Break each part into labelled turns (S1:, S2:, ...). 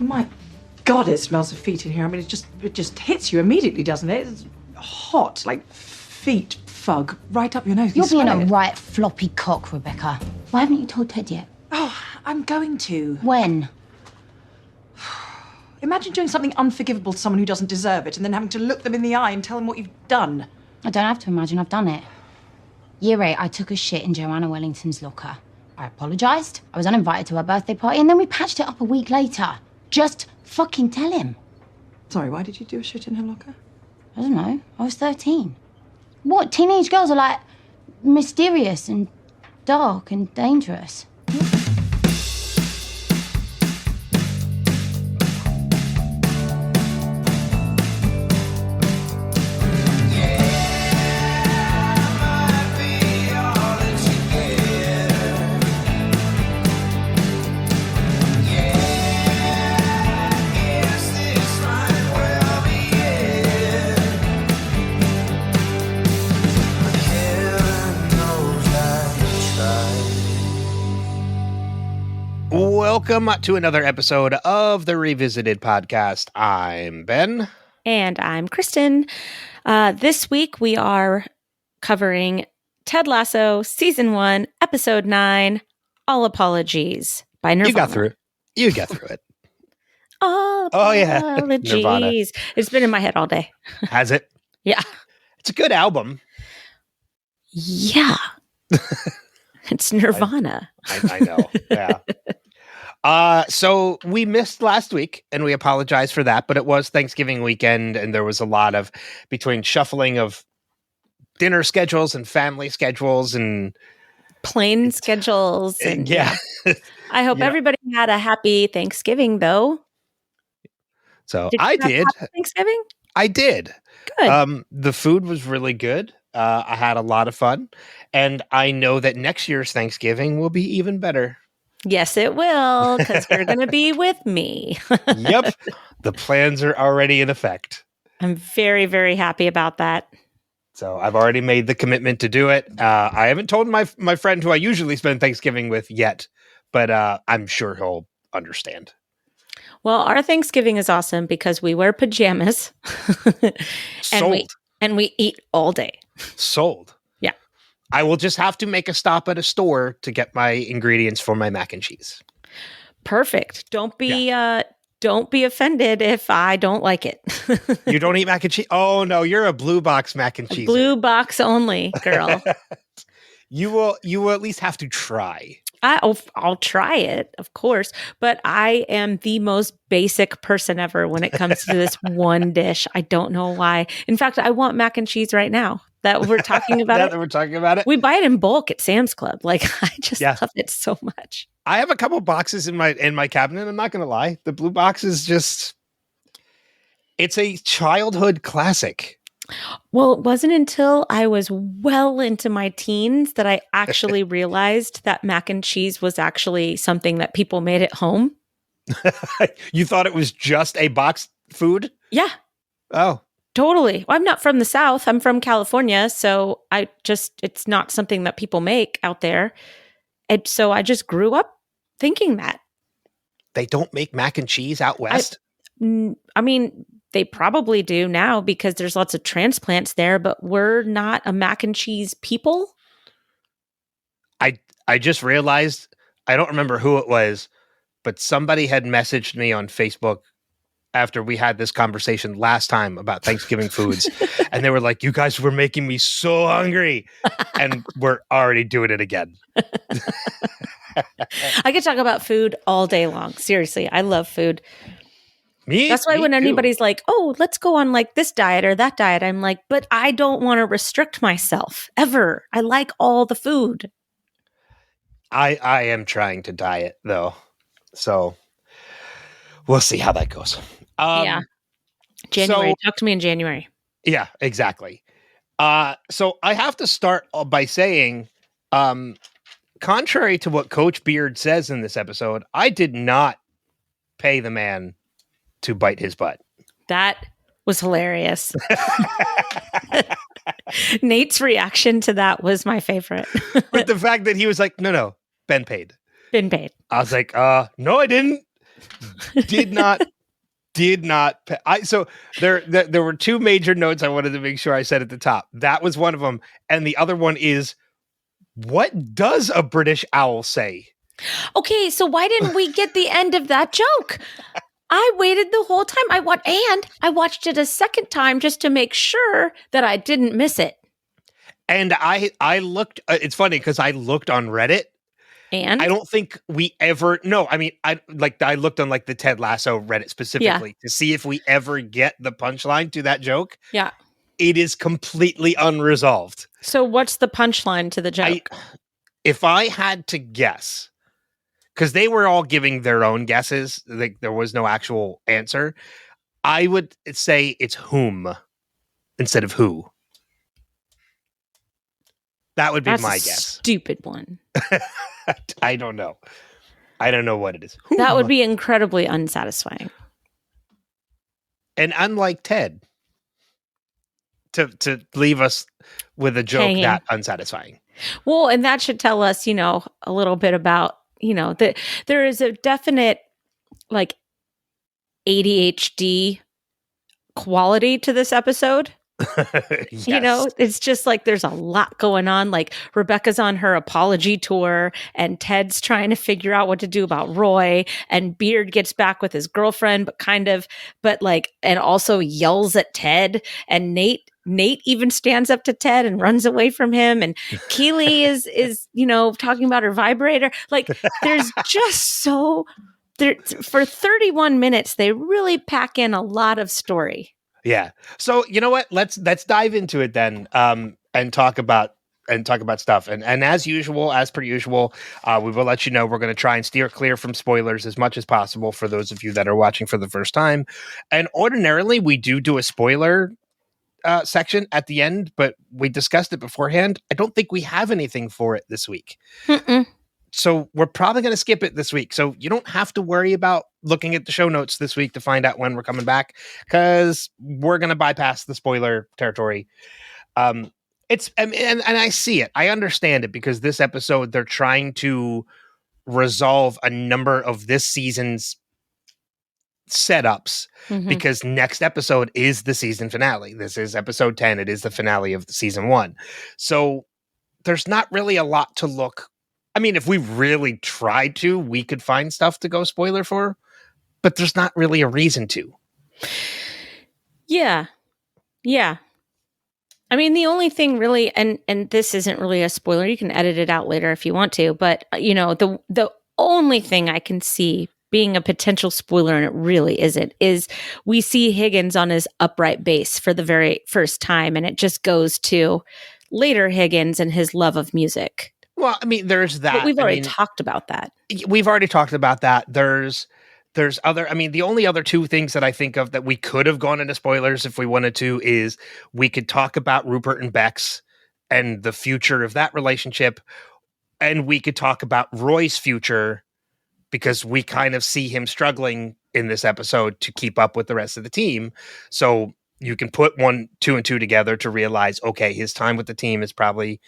S1: My God, it smells of feet in here. I mean, it just hits you immediately, doesn't it? It's hot, like feet fug right up your nose.
S2: You're being a right floppy cock, Rebecca. Why haven't you told Ted yet?
S1: Oh, I'm going to.
S2: When?
S1: Imagine doing something unforgivable to someone who doesn't deserve it and then having to look them in the eye and tell them what you've done.
S2: I don't have to imagine, I've done it. Year 8, I took a shit in Joanna Wellington's locker. I apologised, I was uninvited to her birthday party, and then we patched it up a week later. Just fucking tell him.
S1: Sorry, why did you do a shit in her locker?
S2: I don't know, I was 13. What, teenage girls are like mysterious and dark and dangerous.
S3: Welcome to another episode of the Revisited Podcast. I'm Ben.
S4: And I'm Kristin. This week we are covering Ted Lasso, Season 1, Episode 9, All Apologies by Nirvana.
S3: You got through it. You got through it.
S4: All Apologies.
S3: Nirvana.
S4: It's been in my head all day.
S3: Has it?
S4: Yeah.
S3: It's a good album.
S4: Yeah. It's Nirvana.
S3: I know. Yeah. So we missed last week, and we apologize for that, but it was Thanksgiving weekend, and there was a lot of between shuffling of dinner schedules and family schedules and
S4: plane schedules. And,
S3: yeah.
S4: I hope everybody had a happy Thanksgiving, though.
S3: So
S4: I did. Thanksgiving?
S3: I did.
S4: Good.
S3: The food was really good. I had a lot of fun, and I know that next year's Thanksgiving will be even better.
S4: Yes, it will, because we're going to be with me.
S3: Yep. The plans are already in effect.
S4: I'm very, very happy about that.
S3: So I've already made the commitment to do it. I haven't told my friend who I usually spend Thanksgiving with yet, but I'm sure he'll understand.
S4: Well, our Thanksgiving is awesome because we wear pajamas.
S3: Sold.
S4: And we eat all day.
S3: Sold.
S4: Yeah.
S3: I will just have to make a stop at a store to get my ingredients for my mac and cheese.
S4: Perfect. Don't be offended if I don't like it.
S3: You don't eat mac and cheese? Oh no, you're a blue box mac and cheese.
S4: Blue box only, girl.
S3: You will at least have to try.
S4: I'll try it, of course, but I am the most basic person ever when it comes to this one dish. I don't know why. In fact, I want mac and cheese right now that we're talking about
S3: We're talking about it.
S4: We buy it in bulk at Sam's Club. Like, I just love it so much.
S3: I have a couple boxes in my cabinet. I'm not going to lie. The blue box is just, it's a childhood classic.
S4: Well, it wasn't until I was well into my teens that I actually realized that mac and cheese was actually something that people made at home.
S3: You thought it was just a boxed food?
S4: Yeah.
S3: Oh.
S4: Totally. Well, I'm not from the South. I'm from California. So it's not something that people make out there. And so I just grew up thinking that.
S3: They don't make mac and cheese out west?
S4: I mean, they probably do now because there's lots of transplants there, but we're not a mac and cheese people.
S3: I just realized, I don't remember who it was, but somebody had messaged me on Facebook after we had this conversation last time about Thanksgiving foods. And they were like, you guys were making me so hungry. And we're already doing it again.
S4: I could talk about food all day long. Seriously, I love food. That's why when anybody's like, oh, let's go on like this diet or that diet, I'm like, but I don't want to restrict myself ever. I like all the food.
S3: I am trying to diet though. So we'll see how that goes.
S4: Yeah. January. Talk to me in January.
S3: Yeah, exactly. So I have to start by saying, contrary to what Coach Beard says in this episode, I did not pay the man to bite his butt.
S4: That was hilarious. Nate's reaction to that was my favorite.
S3: But the fact that he was like, no, Ben paid.
S4: Been paid.
S3: I was like, no, I didn't. Did not. So there were two major notes I wanted to make sure I said at the top. That was one of them, and the other one is, what does a British owl say?
S4: Okay, so why didn't we get the end of that joke? I waited the whole time. I watched it a second time just to make sure that I didn't miss it.
S3: And I looked. It's funny because I looked on Reddit.
S4: And
S3: I don't think we ever. No, I mean, I looked on like the Ted Lasso Reddit specifically to see if we ever get the punchline to that joke.
S4: Yeah,
S3: it is completely unresolved.
S4: So, what's the punchline to the joke?
S3: If I had to guess, because they were all giving their own guesses, like there was no actual answer, I would say it's whom instead of who. That would be my guess.
S4: Stupid one.
S3: I don't know. I don't know what it is.
S4: That would be incredibly unsatisfying.
S3: And unlike Ted, to leave us with a joke that unsatisfying.
S4: Well, and that should tell us, a little bit about, that there is a definite like ADHD quality to this episode.
S3: Yes.
S4: It's just like there's a lot going on. Like Rebecca's on her apology tour and Ted's trying to figure out what to do about Roy, and Beard gets back with his girlfriend, and also yells at Ted, and Nate even stands up to Ted and runs away from him, and Keely is talking about her vibrator. Like there's just for 31 minutes they really pack in a lot of story.
S3: Yeah. So you know what? Let's dive into it then, and talk about stuff. And as per usual, we will let you know we're going to try and steer clear from spoilers as much as possible for those of you that are watching for the first time. And ordinarily we do a spoiler section at the end, but we discussed it beforehand. I don't think we have anything for it this week.
S4: Mm-mm.
S3: So we're probably going to skip it this week. So you don't have to worry about looking at the show notes this week to find out when we're coming back, because we're going to bypass the spoiler territory. And I see it. I understand it, because this episode, they're trying to resolve a number of this season's setups, because next episode is the season finale. This is episode 10. It is the finale of the season 1. So there's not really a lot to look. I mean, if we really tried to, we could find stuff to go spoiler for, but there's not really a reason to.
S4: Yeah. Yeah. I mean, the only thing really, and this isn't really a spoiler, you can edit it out later if you want to, but the only thing I can see being a potential spoiler, and it really isn't, is we see Higgins on his upright bass for the very first time, and it just goes to later Higgins and his love of music.
S3: Well, I mean, there's that.
S4: But we've already talked about that.
S3: We've already talked about that. There's other, I mean, the only other two things that I think of that we could have gone into spoilers if we wanted to is we could talk about Rupert and Bex and the future of that relationship. And we could talk about Roy's future, because we kind of see him struggling in this episode to keep up with the rest of the team. So you can put 1, 2, and 2 together to realize, okay, his time with the team is probably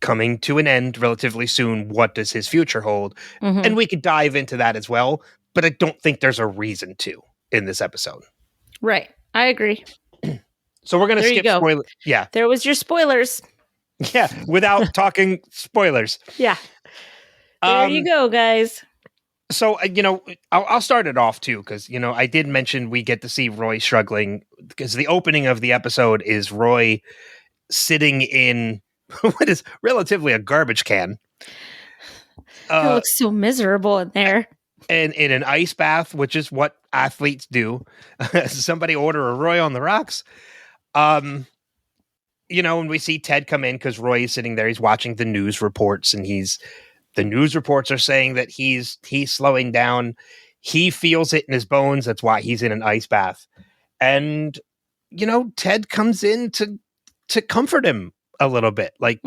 S3: coming to an end relatively soon. What does his future hold? And we could dive into that as well, but I don't think there's a reason to in this episode.
S4: Right. I agree.
S3: So we're going to skip spoilers. Yeah.
S4: There was your spoilers.
S3: Yeah. Without talking spoilers.
S4: Yeah. There you go, guys.
S3: So, I'll start it off too, because, I did mention we get to see Roy struggling, because the opening of the episode is Roy sitting in what is relatively a garbage can.
S4: It looks so miserable in there.
S3: And in an ice bath, which is what athletes do. Somebody order a Roy on the rocks. When we see Ted come in, because Roy is sitting there, he's watching the news reports, and the news reports are saying that he's slowing down. He feels it in his bones. That's why he's in an ice bath. And, Ted comes in to comfort him a little bit. Like,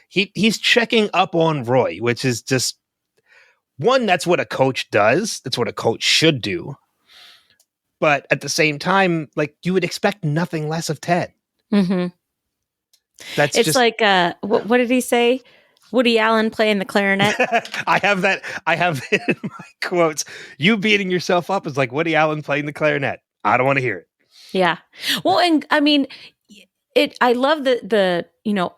S3: he's checking up on Roy, which is just one, that's what a coach does. That's what a coach should do. But at the same time, like, you would expect nothing less of Ted.
S4: It's just like, what did he say? Woody Allen playing the clarinet.
S3: I have it in my quotes. You beating yourself up is like Woody Allen playing the clarinet. I don't want to hear it.
S4: Yeah. Well, and I mean, I love the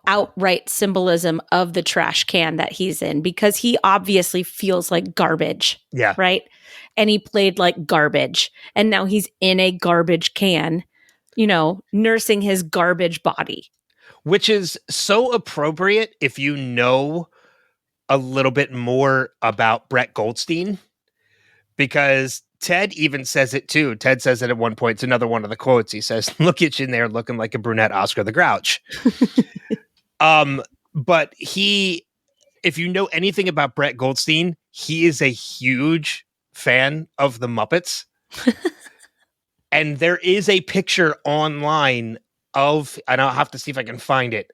S4: outright symbolism of the trash can that he's in, because he obviously feels like garbage.
S3: Yeah.
S4: Right. And he played like garbage. And now he's in a garbage can, nursing his garbage body.
S3: Which is so appropriate if you know a little bit more about Brett Goldstein, because Ted even says it too. Ted says it at one point. It's another one of the quotes. He says, "Look at you in there looking like a brunette Oscar the Grouch." But if you know anything about Brett Goldstein, he is a huge fan of the Muppets. And there is a picture online and I'll have to see if I can find it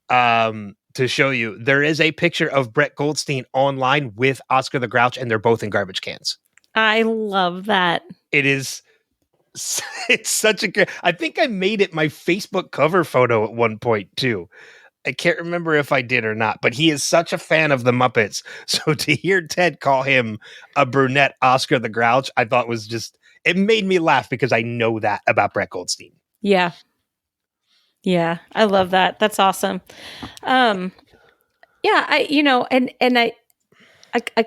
S3: to show you. There is a picture of Brett Goldstein online with Oscar the Grouch, and they're both in garbage cans.
S4: I love that.
S3: It's such a good, I think I made it my Facebook cover photo at one point too. I can't remember if I did or not, but he is such a fan of the Muppets. So to hear Ted call him a brunette Oscar the Grouch, I thought it made me laugh because I know that about Brett Goldstein.
S4: Yeah. Yeah. I love that. That's awesome. I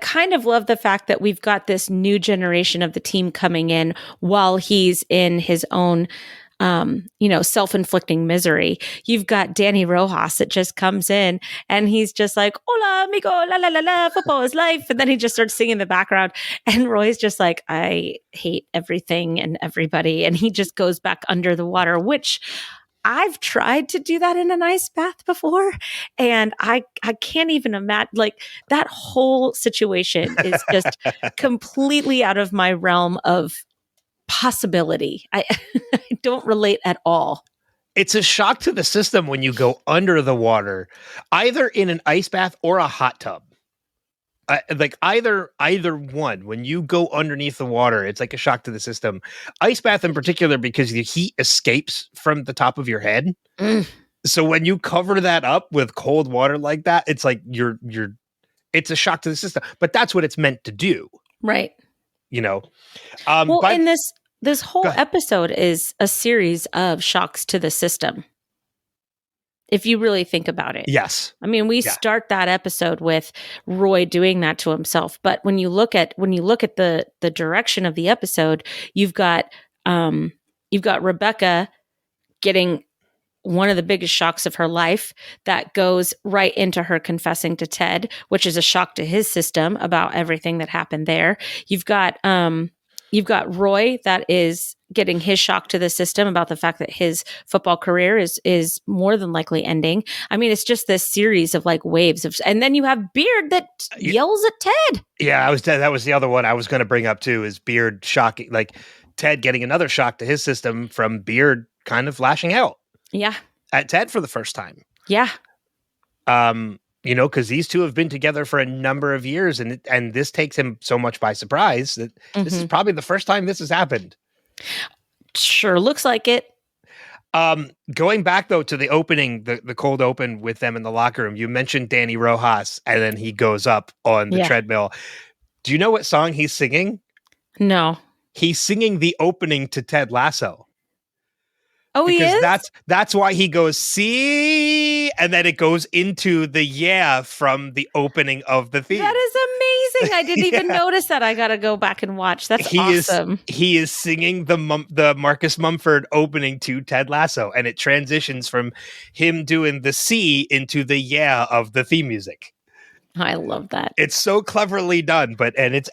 S4: kind of love the fact that we've got this new generation of the team coming in while he's in his own, self-inflicting misery. You've got Danny Rojas that just comes in and he's just like, "Hola, amigo, la la la la, football is life." And then he just starts singing in the background. And Roy's just like, "I hate everything and everybody." And he just goes back under the water, which I've tried to do that in an ice bath before, and I can't even imagine, like, that whole situation is just completely out of my realm of possibility. I don't relate at all.
S3: It's a shock to the system when you go under the water, either in an ice bath or a hot tub. Like either one, when you go underneath the water, it's like a shock to the system. Ice bath in particular, because the heat escapes from the top of your head. So when you cover that up with cold water like that, it's like it's a shock to the system. But that's what it's meant to do,
S4: right?
S3: And
S4: this whole episode is a series of shocks to the system, if you really think about it.
S3: Yes.
S4: I mean, we start that episode with Roy doing that to himself, but when you look at the direction of the episode, you've got Rebecca getting one of the biggest shocks of her life that goes right into her confessing to Ted, which is a shock to his system about everything that happened there. You've got Roy that is getting his shock to the system about the fact that his football career is more than likely ending. I mean, it's just this series of like waves of, and then you have Beard that yells at Ted.
S3: Yeah, that was the other one I was going to bring up too, is Beard shocking, like Ted getting another shock to his system from Beard kind of lashing out.
S4: Yeah. At
S3: Ted for the first time.
S4: Yeah.
S3: Because these two have been together for a number of years, and this takes him so much by surprise that this is probably the first time this has happened.
S4: Sure looks like it.
S3: Going back though to the opening, the cold open with them in the locker room, you mentioned Danny Rojas, and then he goes up on the treadmill. Do you know what song he's singing?
S4: No.
S3: He's singing the opening to Ted Lasso.
S4: Oh,
S3: because
S4: he is?
S3: That's why he goes, "See," and then it goes into the from the opening of the theme.
S4: That is amazing. I didn't even notice that. I got to go back and watch. That's awesome.
S3: He is singing the Marcus Mumford opening to Ted Lasso, and it transitions from him doing the C into the of the theme music.
S4: I love that.
S3: It's so cleverly done, but it's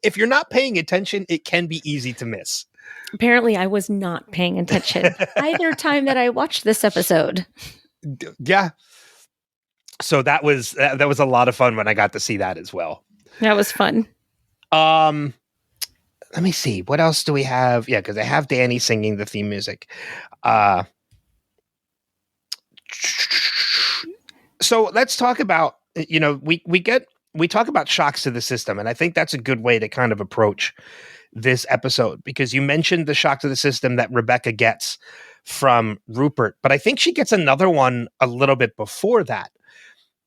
S3: if you're not paying attention, it can be easy to miss.
S4: Apparently, I was not paying attention either time that I watched this episode.
S3: Yeah. So that was a lot of fun when I got to see that as well.
S4: That was fun.
S3: Let me see. What else do we have? Yeah, because I have Danny singing the theme music. So let's talk about, we talk about shocks to the system, and I think that's a good way to kind of approach this episode, because you mentioned the shock to the system that Rebecca gets – from Rupert, but I think she gets another one a little bit before that.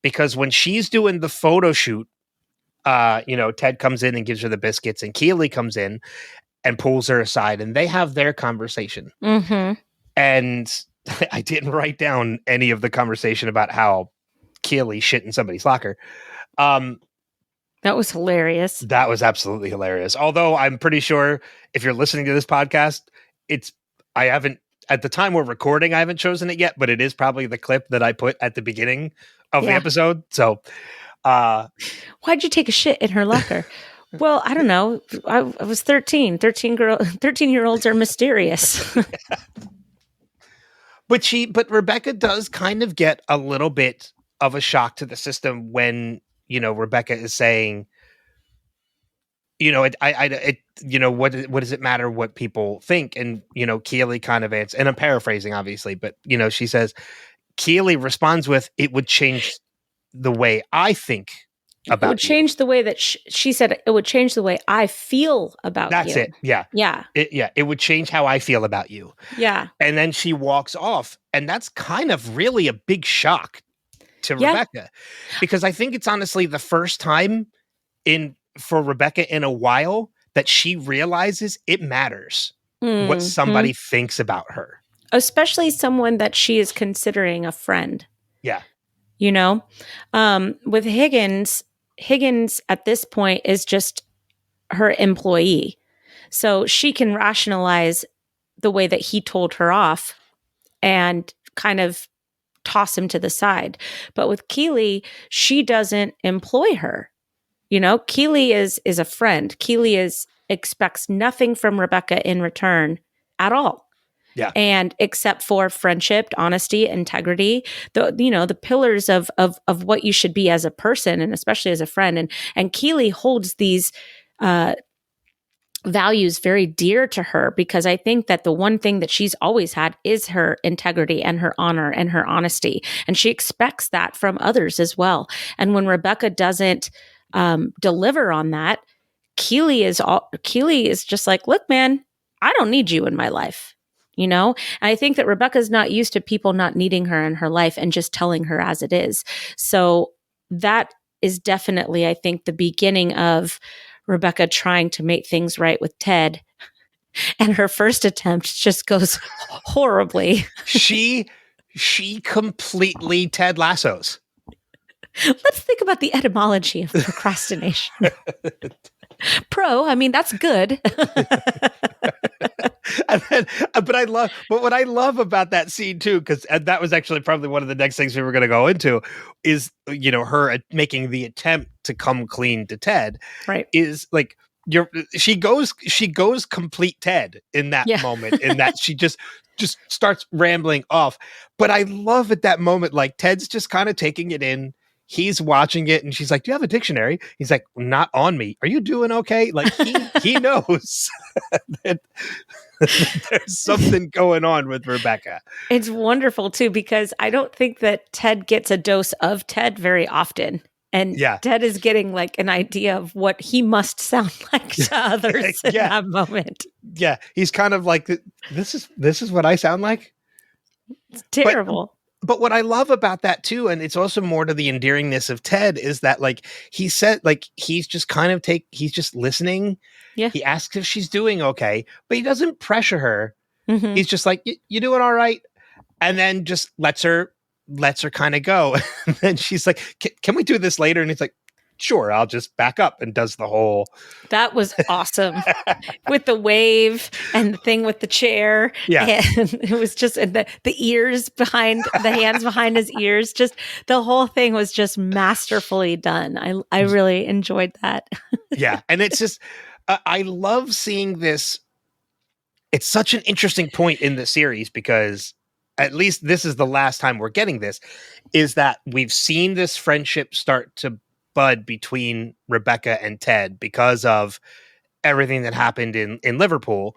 S3: because when she's doing the photo shoot, Ted comes in and gives her the biscuits, and Keely comes in and pulls her aside, and they have their conversation.
S4: Mm-hmm.
S3: And I didn't write down any of the conversation about how Keely shit in somebody's locker.
S4: That was hilarious.
S3: That was absolutely hilarious. Although I'm pretty sure if you're listening to this podcast, I haven't, at the time we're recording, I haven't chosen it yet, but it is probably the clip that I put at the beginning of the episode. So,
S4: why'd you take a shit in her locker? Well, I don't know. I was 13. 13-year-olds are mysterious.
S3: But Rebecca does kind of get a little bit of a shock to the system when, Rebecca is saying, what does it matter what people think? And, Keely kind of answers, and I'm paraphrasing obviously, but, she says, Keely responds with, it would change the way I think about you. It would
S4: change the way that she said it would change the way I feel about you.
S3: That's it. Yeah.
S4: Yeah.
S3: It would change how I feel about you.
S4: Yeah.
S3: And then she walks off, and that's kind of really a big shock to Rebecca, because I think it's honestly the first time for Rebecca in a while that she realizes it matters what somebody thinks about her.
S4: Especially someone that she is considering a friend.
S3: Yeah.
S4: With Higgins at this point is just her employee. So she can rationalize the way that he told her off and kind of toss him to the side. But with Keely, she doesn't employ her. Keely is a friend. Keely expects nothing from Rebecca in return at all.
S3: Yeah.
S4: And except for friendship, honesty, integrity, the pillars of what you should be as a person, and especially as a friend. And Keely holds these values very dear to her, because I think that the one thing that she's always had is her integrity and her honor and her honesty. And she expects that from others as well. And when Rebecca doesn't deliver on that, Keely is just like, look, man, I don't need you in my life. And I think that Rebecca's not used to people not needing her in her life and just telling her as it is. So that is definitely, I think, the beginning of Rebecca trying to make things right with Ted. And her first attempt just goes horribly.
S3: She completely Ted Lassos.
S4: Let's think about the etymology of procrastination. That's good.
S3: But what I love about that scene too, because that was actually probably one of the next things we were going to go into, is her making the attempt to come clean to Ted.
S4: Right.
S3: Is like she goes complete Ted in that moment, in that she just starts rambling off. But I love at that moment, like Ted's just kind of taking it in. He's watching it, and she's like, "Do you have a dictionary?" He's like, "Not on me. Are you doing okay?" Like he knows that there's something going on with Rebecca.
S4: It's wonderful too, because I don't think that Ted gets a dose of Ted very often. And Ted is getting like an idea of what he must sound like to others in that moment.
S3: Yeah. He's kind of like, this is what I sound like.
S4: It's terrible.
S3: But what I love about that too, and it's also more to the endearingness of Ted, is that like he said, like he's just he's just listening.
S4: Yeah.
S3: He asks if she's doing okay, but he doesn't pressure her.
S4: Mm-hmm.
S3: He's just like, you doing all right? And then just lets her kind of go. And then she's like, can we do this later? And he's like, sure, I'll just back up, and does the whole.
S4: That was awesome. With the wave and the thing with the chair.
S3: Yeah.
S4: And it was just the ears behind, the hands behind his ears. Just the whole thing was just masterfully done. I really enjoyed that.
S3: Yeah. And it's just, I love seeing this. It's such an interesting point in the series, because at least this is the last time we're getting this, is that we've seen this friendship start to bud between Rebecca and Ted because of everything that happened in Liverpool.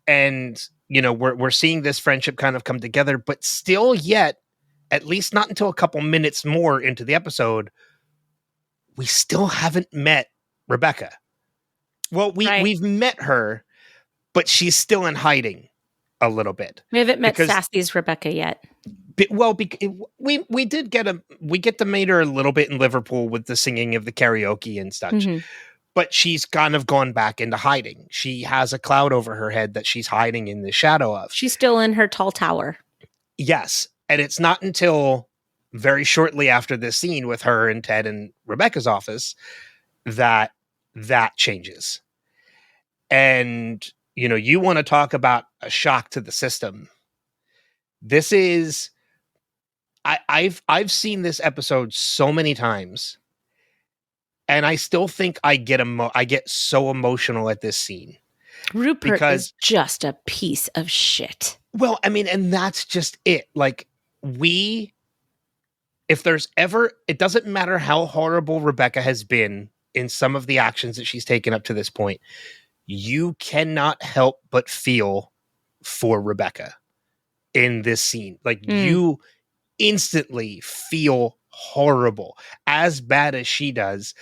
S3: And, we're seeing this friendship kind of come together, but still yet, at least not until a couple minutes more into the episode, we still haven't met Rebecca. Well, we've met her, but she's still in hiding a little bit.
S4: We haven't met Sassy's Rebecca yet.
S3: We did get to meet her a little bit in Liverpool with the singing of the karaoke and such. Mm-hmm. But she's kind of gone back into hiding. She has a cloud over her head that she's hiding in the shadow of.
S4: She's still in her tall tower.
S3: Yes. And it's not until very shortly after this scene with her and Ted in Rebecca's office that changes. And, you want to talk about a shock to the system. This is, I've seen this episode so many times, and I still think I get so emotional at this scene.
S4: Rupert is just a piece of shit.
S3: Well, I mean, and that's just it. Like, if there's ever, it doesn't matter how horrible Rebecca has been in some of the actions that she's taken up to this point, you cannot help but feel for Rebecca in this scene. Like, you instantly feel horrible, as bad as she does,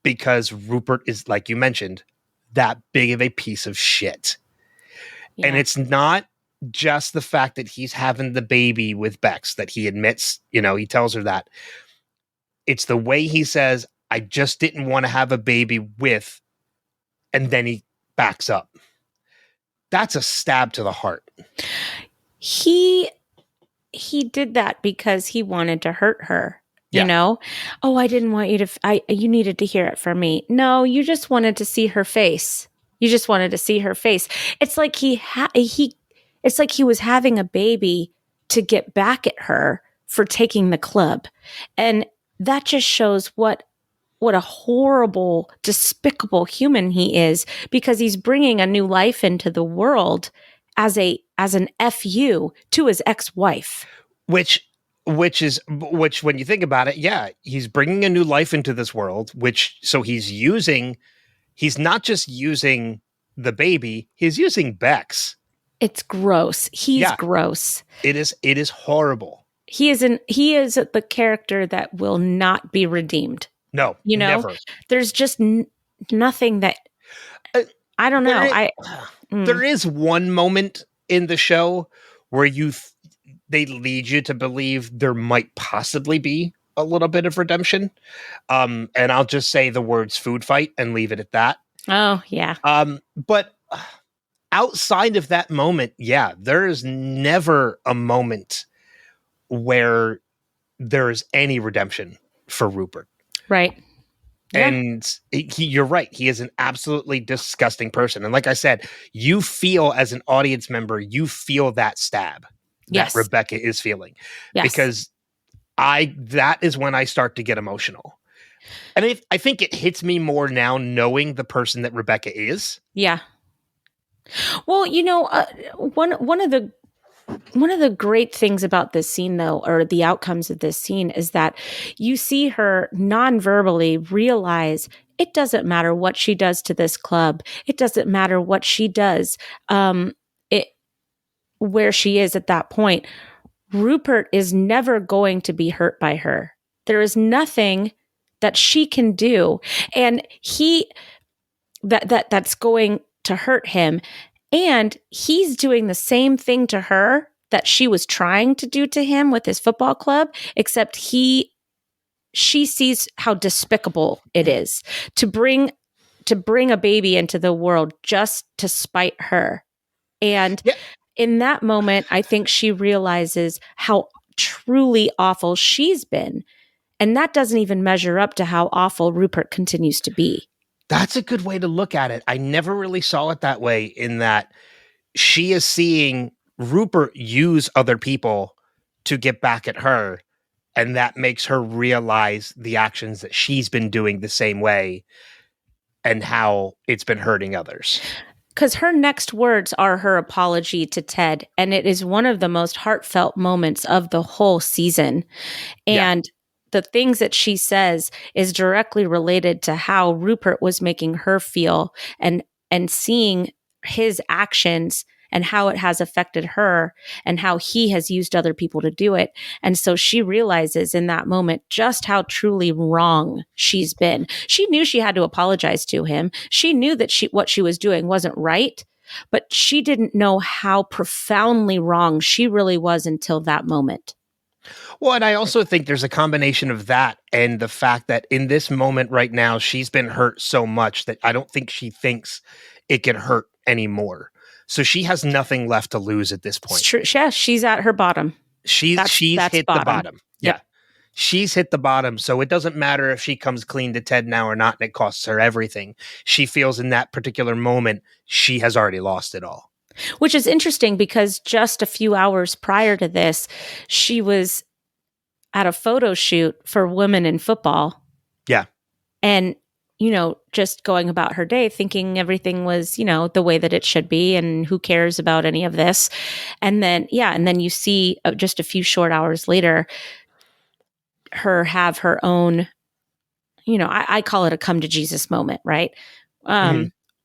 S3: because Rupert is, like you mentioned, that big of a piece of shit. Yeah. And it's not just the fact that he's having the baby with Bex, that he admits, he tells her that. It's the way he says, I just didn't want to have a baby with, and then he backs up. That's a stab to the heart.
S4: He did that because he wanted to hurt her. Oh, I didn't want you to, you needed to hear it from me. No, you just wanted to see her face. It's like it's like he was having a baby to get back at her for taking the club. And that just shows what a horrible, despicable human he is, because he's bringing a new life into the world as an FU to his ex-wife.
S3: Which when you think about it, yeah, he's bringing a new life into this world, so he's not just using the baby, he's using Bex.
S4: It's gross. He's gross.
S3: It is horrible.
S4: He is the character that will not be redeemed.
S3: No, never.
S4: There's just nothing that I don't know.
S3: There is one moment in the show where they lead you to believe there might possibly be a little bit of redemption. And I'll just say the words food fight and leave it at that.
S4: Oh, yeah.
S3: But outside of that moment, there is never a moment where there is any redemption for Rupert.
S4: Right.
S3: And you're right. He is an absolutely disgusting person. And like I said, you feel as an audience member, you feel that stab that Rebecca is feeling. Yes. Because that is when I start to get emotional. And I think it hits me more now knowing the person that Rebecca is.
S4: Yeah. Well, one of the great things about this scene, though, or the outcomes of this scene, is that you see her non-verbally realize it doesn't matter what she does to this club. It doesn't matter what she does, where she is at that point. Rupert is never going to be hurt by her. There is nothing that she can do, and that's going to hurt him. And he's doing the same thing to her that she was trying to do to him with his football club, except she sees how despicable it is to bring a baby into the world just to spite her. And in that moment, I think she realizes how truly awful she's been. And that doesn't even measure up to how awful Rupert continues to be.
S3: That's a good way to look at it. I never really saw it that way, in that she is seeing Rupert use other people to get back at her, and that makes her realize the actions that she's been doing the same way and how it's been hurting others.
S4: Because her next words are her apology to Ted, and it is one of the most heartfelt moments of the whole season. And the things that she says is directly related to how Rupert was making her feel, and seeing his actions and how it has affected her and how he has used other people to do it. And so she realizes in that moment just how truly wrong she's been. She knew she had to apologize to him. She knew that what she was doing wasn't right, but she didn't know how profoundly wrong she really was until that moment.
S3: Well, and I also think there's a combination of that and the fact that in this moment right now, she's been hurt so much that I don't think she thinks it can hurt anymore. So she has nothing left to lose at this point.
S4: It's true. Yeah, she's at her bottom.
S3: She's hit the bottom.
S4: Yep.
S3: Yeah. She's hit the bottom. So it doesn't matter if she comes clean to Ted now or not, and it costs her everything. She feels in that particular moment, she has already lost it all.
S4: Which is interesting because just a few hours prior to this, she was at a photo shoot for Women in Football.
S3: Yeah.
S4: And, just going about her day thinking everything was, the way that it should be and who cares about any of this. And then, you see just a few short hours later, her have her own, I call it a come to Jesus moment, right?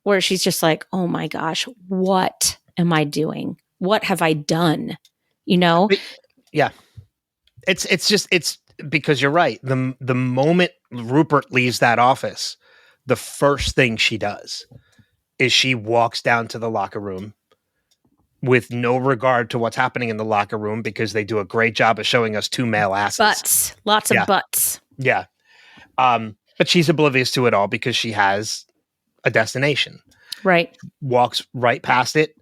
S4: Where she's just like, oh my gosh, what am I doing? What have I done?
S3: Yeah. It's because you're right. The moment Rupert leaves that office, the first thing she does is she walks down to the locker room with no regard to what's happening in the locker room because they do a great job of showing us two male asses.
S4: Butts. Lots of butts.
S3: Yeah. But she's oblivious to it all because she has a destination.
S4: Right.
S3: Walks right past it,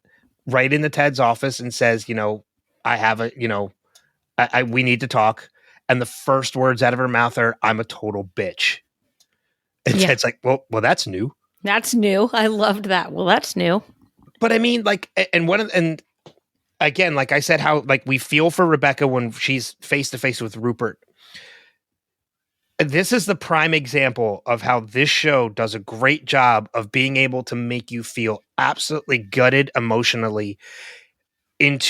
S3: right into Ted's office and says, I have we need to talk. And the first words out of her mouth are, I'm a total bitch. And Ted's like, well, that's new.
S4: That's new. I loved that. Well, that's new.
S3: But I mean, and again, like I said, how we feel for Rebecca when she's face to face with Rupert. This is the prime example of how this show does a great job of being able to make you feel absolutely gutted emotionally and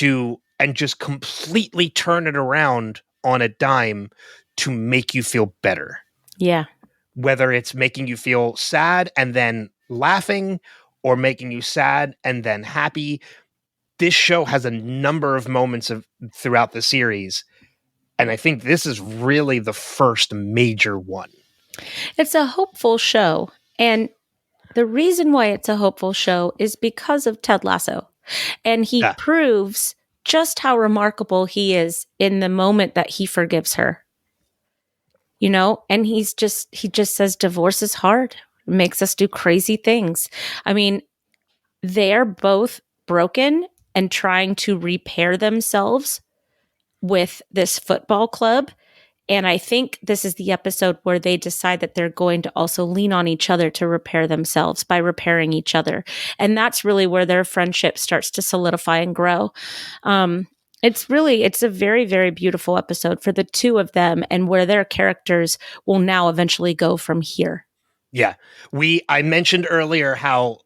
S3: just completely turn it around on a dime to make you feel better.
S4: Yeah. Whether
S3: it's making you feel sad and then laughing or making you sad and then happy. This show has a number of moments throughout the series. And I think this is really the first major one.
S4: It's a hopeful show. And the reason why it's a hopeful show is because of Ted Lasso. And he proves just how remarkable he is in the moment that he forgives her. And he just says divorce is hard. It makes us do crazy things. I mean, they're both broken and trying to repair themselves with this football club. And I think this is the episode where they decide that they're going to also lean on each other to repair themselves by repairing each other. And that's really where their friendship starts to solidify and grow. It's a very, very beautiful episode for the two of them and where their characters will now eventually go from here.
S3: Yeah. I mentioned earlier how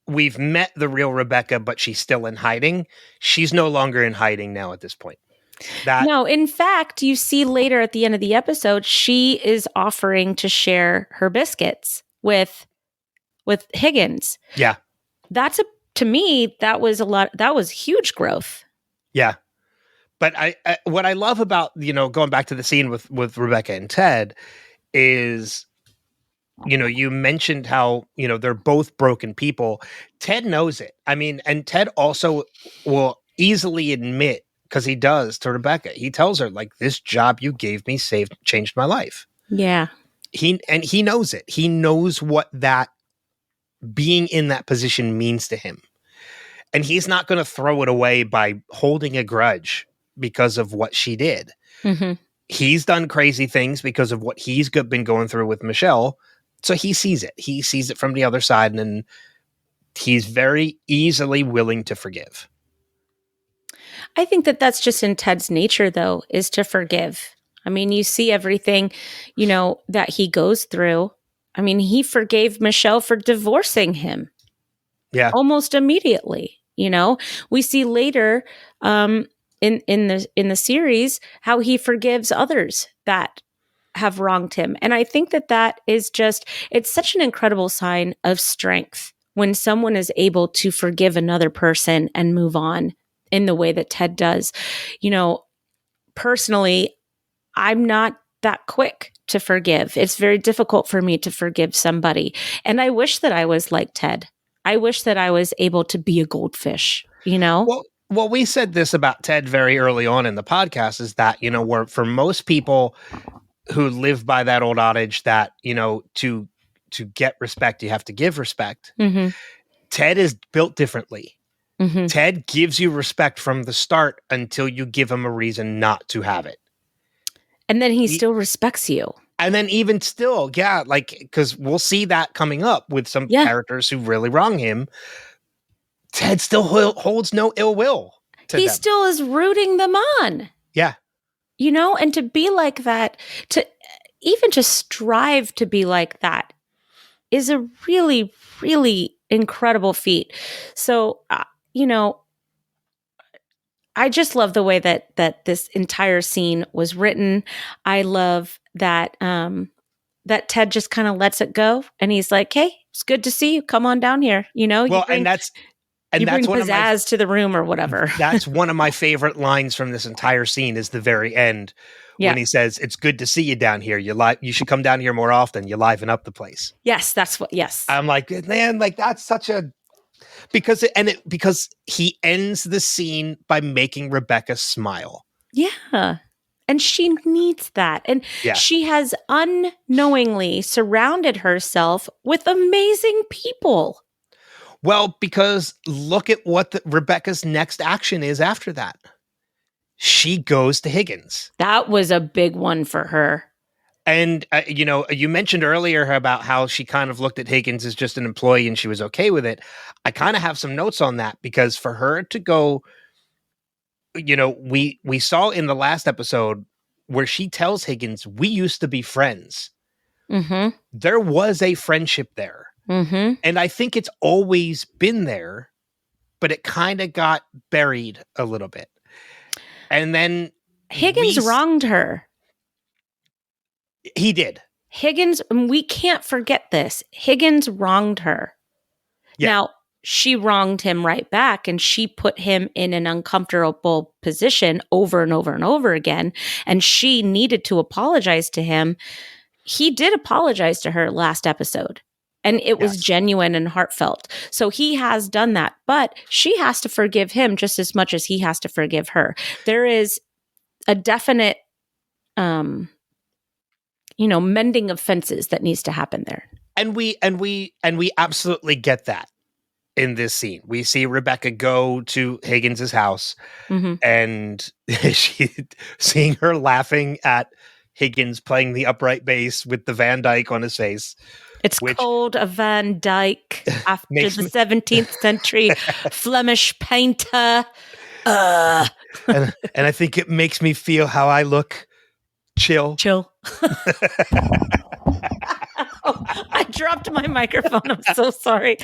S3: we've met the real Rebecca, but she's still in hiding. She's no longer in hiding now at this point.
S4: No, in fact, you see later at the end of the episode, she is offering to share her biscuits with Higgins.
S3: Yeah.
S4: To me, that was huge growth.
S3: Yeah. But what I love about, going back to the scene with Rebecca and Ted is, you mentioned how, they're both broken people. Ted knows it. I mean, and Ted also will easily admit, because he does to Rebecca, he tells her, this job you gave me changed my life.
S4: Yeah.
S3: He knows it. He knows what that being in that position means to him. And he's not going to throw it away by holding a grudge because of what she did.
S4: Mm-hmm.
S3: He's done crazy things because of what he's been going through with Michelle. So he sees it. He sees it from the other side, and he's very easily willing to forgive.
S4: I think that that's just in Ted's nature, though, is to forgive. I mean, you see everything, that he goes through. I mean, he forgave Michelle for divorcing him.
S3: Yeah.
S4: Almost immediately. We see later in the series how he forgives others that have wronged him. And I think that is it's such an incredible sign of strength when someone is able to forgive another person and move on in the way that Ted does. Personally, I'm not that quick to forgive. It's very difficult for me to forgive somebody. And I wish that I was like Ted. I wish that I was able to be a goldfish,
S3: Well, Well, we said this about Ted very early on in the podcast, is that, for most people who live by that old adage that, to get respect, you have to give respect.
S4: Mm-hmm.
S3: Ted is built differently.
S4: Mm-hmm.
S3: Ted gives you respect from the start until you give him a reason not to have it.
S4: And then he still respects you.
S3: And then even still, yeah, like, because we'll see that coming up with some characters who really wrong him. Ted still holds no ill will to them.
S4: Still is rooting them on.
S3: Yeah.
S4: And to be like that, to even just strive to be like that is a really, really incredible feat. So, I just love the way that this entire scene was written. I love that that Ted just kind of lets it go, and he's like, "Hey, it's good to see you. Come on down here."
S3: Well, and that's
S4: bring pizzazz to the room or whatever.
S3: That's one of my favorite lines from this entire scene. Is the very end when he says, "It's good to see you down here. You should come down here more often. You liven up the place."
S4: Yes, that's what. Yes,
S3: I'm like, man, like that's such a. Because he ends the scene by making Rebecca smile.
S4: Yeah. And she needs that. And she has unknowingly surrounded herself with amazing people.
S3: Well, because look at what Rebecca's next action is after that. She goes to Higgins.
S4: That was a big one for her.
S3: And, you mentioned earlier about how she kind of looked at Higgins as just an employee and she was okay with it. I kind of have some notes on that because for her to go, we saw in the last episode where she tells Higgins, we used to be friends.
S4: Mm-hmm.
S3: There was a friendship there.
S4: Mm-hmm.
S3: And I think it's always been there, but it kind of got buried a little bit. And then
S4: Higgins wronged her.
S3: He did.
S4: Higgins, we can't forget this. Higgins wronged her.
S3: Yeah.
S4: Now, she wronged him right back, and she put him in an uncomfortable position over and over and over again, and she needed to apologize to him. He did apologize to her last episode, and it was genuine and heartfelt. So he has done that, but she has to forgive him just as much as he has to forgive her. There is a definite mending of fences that needs to happen there.
S3: And we absolutely get that in this scene. We see Rebecca go to Higgins's house and seeing her laughing at Higgins playing the upright bass with the Van Dyke on his face.
S4: It's called a Van Dyke after the 17th century Flemish painter.
S3: And I think it makes me feel how I look. Chill.
S4: I dropped my microphone. I'm so sorry.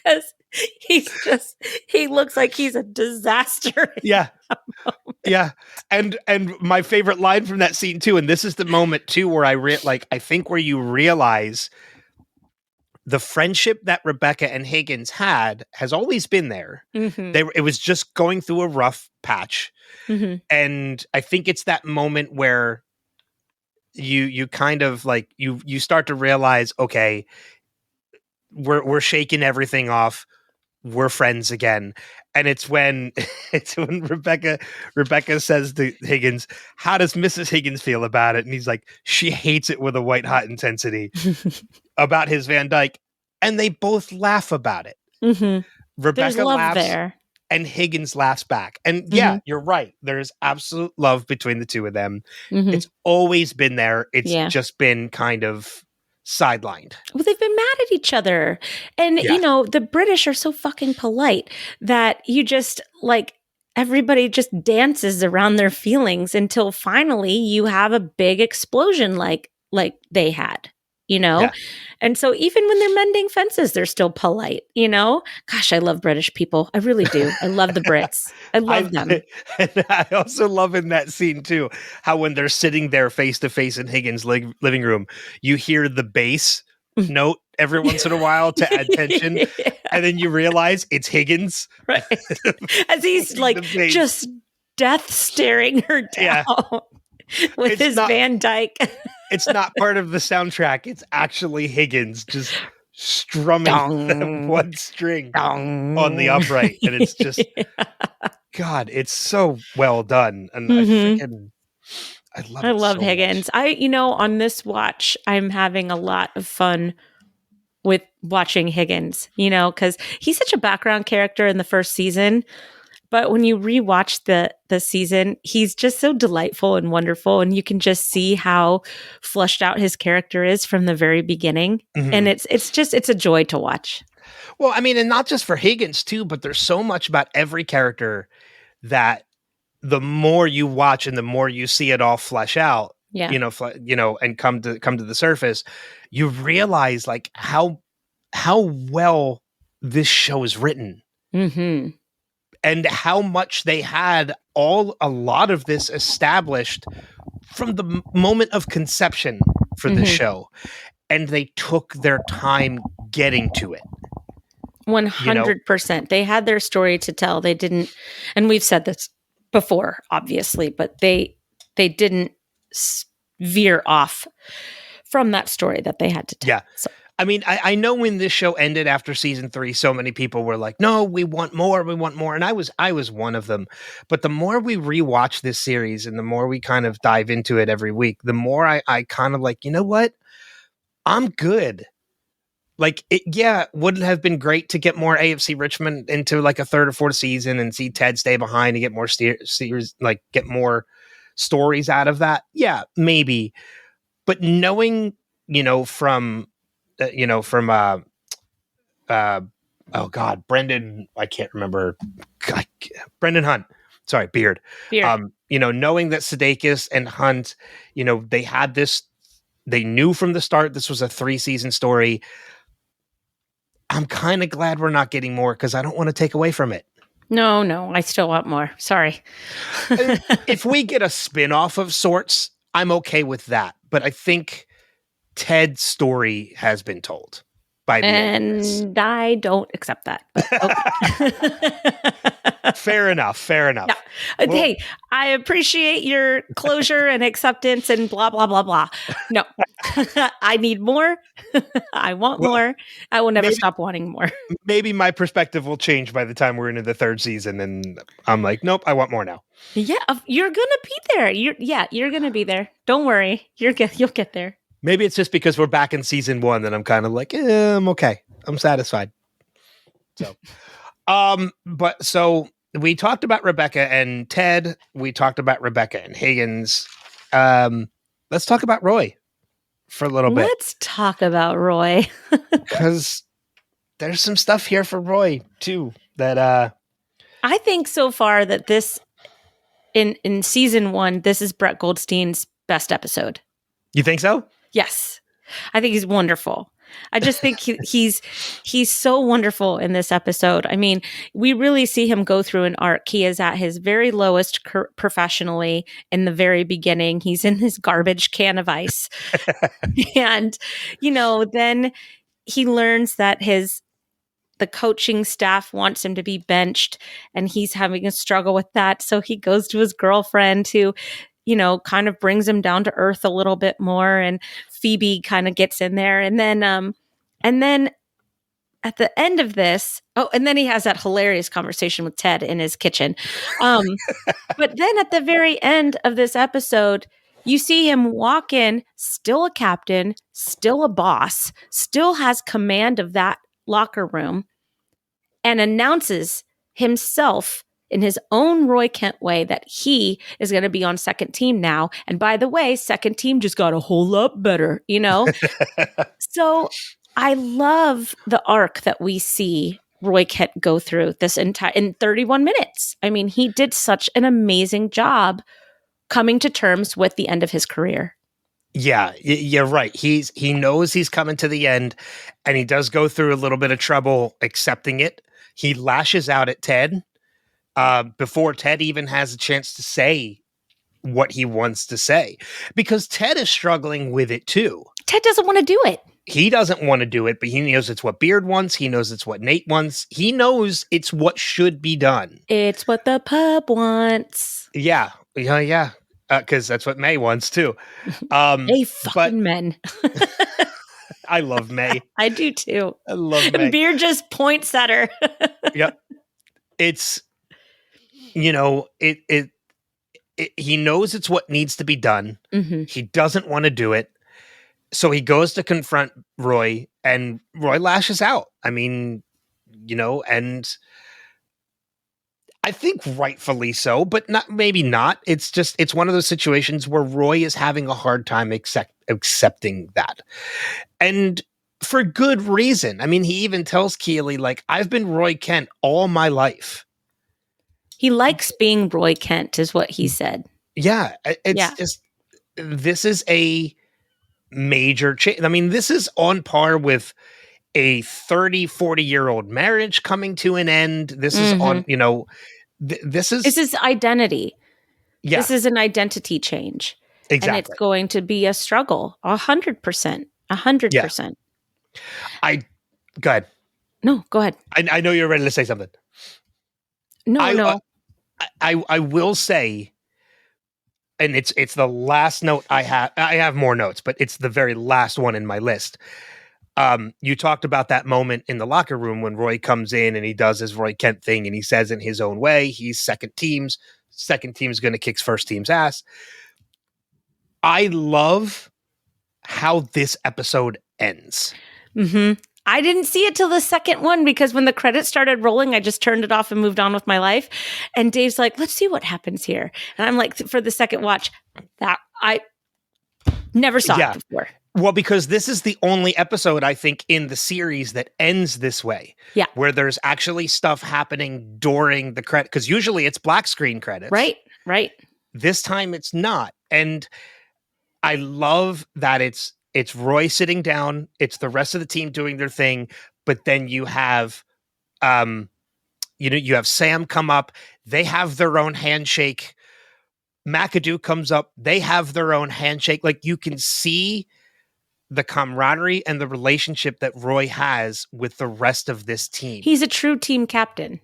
S4: Because he looks like he's a disaster.
S3: Yeah. Yeah. And my favorite line from that scene too, and this is the moment too where I think where you realize the friendship that Rebecca and Higgins had has always been there. Mm-hmm. It was just going through a rough patch. Mm-hmm. And I think it's that moment where you kind of like you start to realize, okay, we're shaking everything off. We're friends again. And it's when Rebecca says to Higgins, how does Mrs. Higgins feel about it? And he's like, she hates it with a white hot intensity about his Van Dyke. And they both laugh about it.
S4: Mm-hmm.
S3: Rebecca laughs there. And Higgins laughs back. And yeah, you're right. There's absolute love between the two of them. Mm-hmm. It's always been there. It's just been kind of sidelined.
S4: Well, they've been mad at each other. And, the British are so fucking polite that you just everybody just dances around their feelings until finally you have a big explosion like they had. Yeah. And so even when they're mending fences, they're still polite, Gosh, I love British people. I really do. I love the Brits. I love them.
S3: And I also love in that scene too, how when they're sitting there face to face in Higgins' living room, you hear the bass note every once in a while to add tension. And then you realize it's Higgins.
S4: Right. As he's just death staring her down with his Van Dyke.
S3: It's not part of the soundtrack. It's actually Higgins just strumming one string on the upright. And it's just, God, it's so well done. And I love it. I love
S4: Higgins.
S3: Much.
S4: On this watch, I'm having a lot of fun with watching Higgins, because he's such a background character in the first season. But when you rewatch the season, he's just so delightful and wonderful. And you can just see how fleshed out his character is from the very beginning. Mm-hmm. And it's a joy to watch.
S3: Well, I mean, and not just for Higgins too, but there's so much about every character that the more you watch and the more you see it all flesh out, and come to the surface, you realize like how well this show is written.
S4: Mm-hmm.
S3: And how much they had a lot of this established from the moment of conception for the show. And they took their time getting to it.
S4: 100%. They had their story to tell. They didn't, and we've said this before, obviously, but they didn't veer off from that story that they had to tell.
S3: Yeah.
S4: So.
S3: I mean, I know when this show ended after season 3, so many people were like, no, we want more. And I was one of them. But the more we rewatch this series and the more we kind of dive into it every week, the more I kind of like, you know what? I'm good. Like, wouldn't have been great to get more AFC Richmond into like a 3rd or 4th season and see Ted stay behind and get more series, like get more stories out of that. Yeah, maybe. But knowing, from Brendan, I can't remember. Brendan Hunt. Sorry, Beard. Knowing that Sudeikis and Hunt, they had this, they knew from the start this was a 3-season story. I'm kind of glad we're not getting more because I don't want to take away from it.
S4: No, I still want more. Sorry.
S3: If we get a spin-off of sorts, I'm okay with that. But I think Ted's story has been told by the
S4: and I don't accept that.
S3: Okay. Fair enough.
S4: Yeah. Well, hey, I appreciate your closure and acceptance and blah, blah, blah, blah. No, I need more. I want more. I will never stop wanting more.
S3: Maybe my perspective will change by the time we're into the 3rd season and I'm like, nope, I want more now.
S4: Yeah, you're going to be there. You're going to be there. Don't worry. You'll get there.
S3: Maybe it's just because we're back in season 1 that I'm kind of like, I'm okay. I'm satisfied. So, so we talked about Rebecca and Ted. We talked about Rebecca and Higgins. Let's talk about Roy for a little bit.
S4: Let's talk about Roy.
S3: Because there's some stuff here for Roy too that
S4: I think so far that this in season 1, this is Brett Goldstein's best episode.
S3: You think so?
S4: Yes. I think he's wonderful. I just think he's so wonderful in this episode. I mean, we really see him go through an arc. He is at his very lowest professionally in the very beginning. He's in this garbage can of ice. And, then he learns that the coaching staff wants him to be benched and he's having a struggle with that. So he goes to his girlfriend who kind of brings him down to earth a little bit more. And Phoebe kind of gets in there. And then at the end of this, and then he has that hilarious conversation with Ted in his kitchen. But then at the very end of this episode, you see him walk in, still a captain, still a boss, still has command of that locker room, and announces himself in his own Roy Kent way that he is going to be on second team now. And by the way, second team just got a whole lot better, So I love the arc that we see Roy Kent go through this entire in 31 minutes. I mean, he did such an amazing job coming to terms with the end of his career.
S3: Yeah, you're right. He knows he's coming to the end and he does go through a little bit of trouble accepting it. He lashes out at Ted. Before Ted even has a chance to say what he wants to say, because Ted is struggling with it too.
S4: Ted doesn't want to do it.
S3: He doesn't want to do it, but he knows it's what Beard wants. He knows it's what Nate wants. He knows it's what should be done.
S4: It's what the pub wants.
S3: Yeah. Because that's what May wants too.
S4: Hey, fucking men.
S3: I love May.
S4: I do too.
S3: I love May.
S4: And Beard just points at her.
S3: Yep. It's, he knows it's what needs to be done.
S4: Mm-hmm.
S3: He doesn't want to do it. So he goes to confront Roy, and Roy lashes out. I mean, and I think rightfully so, but maybe not. It's one of those situations where Roy is having a hard time accepting that. And for good reason. I mean, he even tells Keely, like, I've been Roy Kent all my life.
S4: He likes being Roy Kent, is what he said.
S3: Yeah. Just, this is a major change. I mean, this is on par with a 30, 40-year-old marriage coming to an end. This is on, this is identity.
S4: Yeah. This is an identity change.
S3: Exactly.
S4: And it's going to be a struggle. 100%. 100%.
S3: Go ahead.
S4: No, go ahead.
S3: I know you're ready to say something.
S4: No.
S3: I will say, and it's the last note I have. I have more notes, but it's the very last one in my list. You talked about that moment in the locker room when Roy comes in and he does his Roy Kent thing, and he says in his own way, he's second team's going to kick first team's ass. I love how this episode ends.
S4: Mm-hmm. I didn't see it till the second one, because when the credits started rolling, I just turned it off and moved on with my life. And Dave's like, let's see what happens here. And I'm like, for the second watch, that I never saw it before.
S3: Well, because this is the only episode, I think, in the series that ends this way.
S4: Yeah.
S3: Where there's actually stuff happening during the credit. Because usually it's black screen credits.
S4: Right.
S3: This time it's not. And I love that it's Roy sitting down. It's the rest of the team doing their thing. But then you have, you have Sam come up. They have their own handshake. McAdoo comes up. They have their own handshake. Like, you can see the camaraderie and the relationship that Roy has with the rest of this team.
S4: He's a true team captain.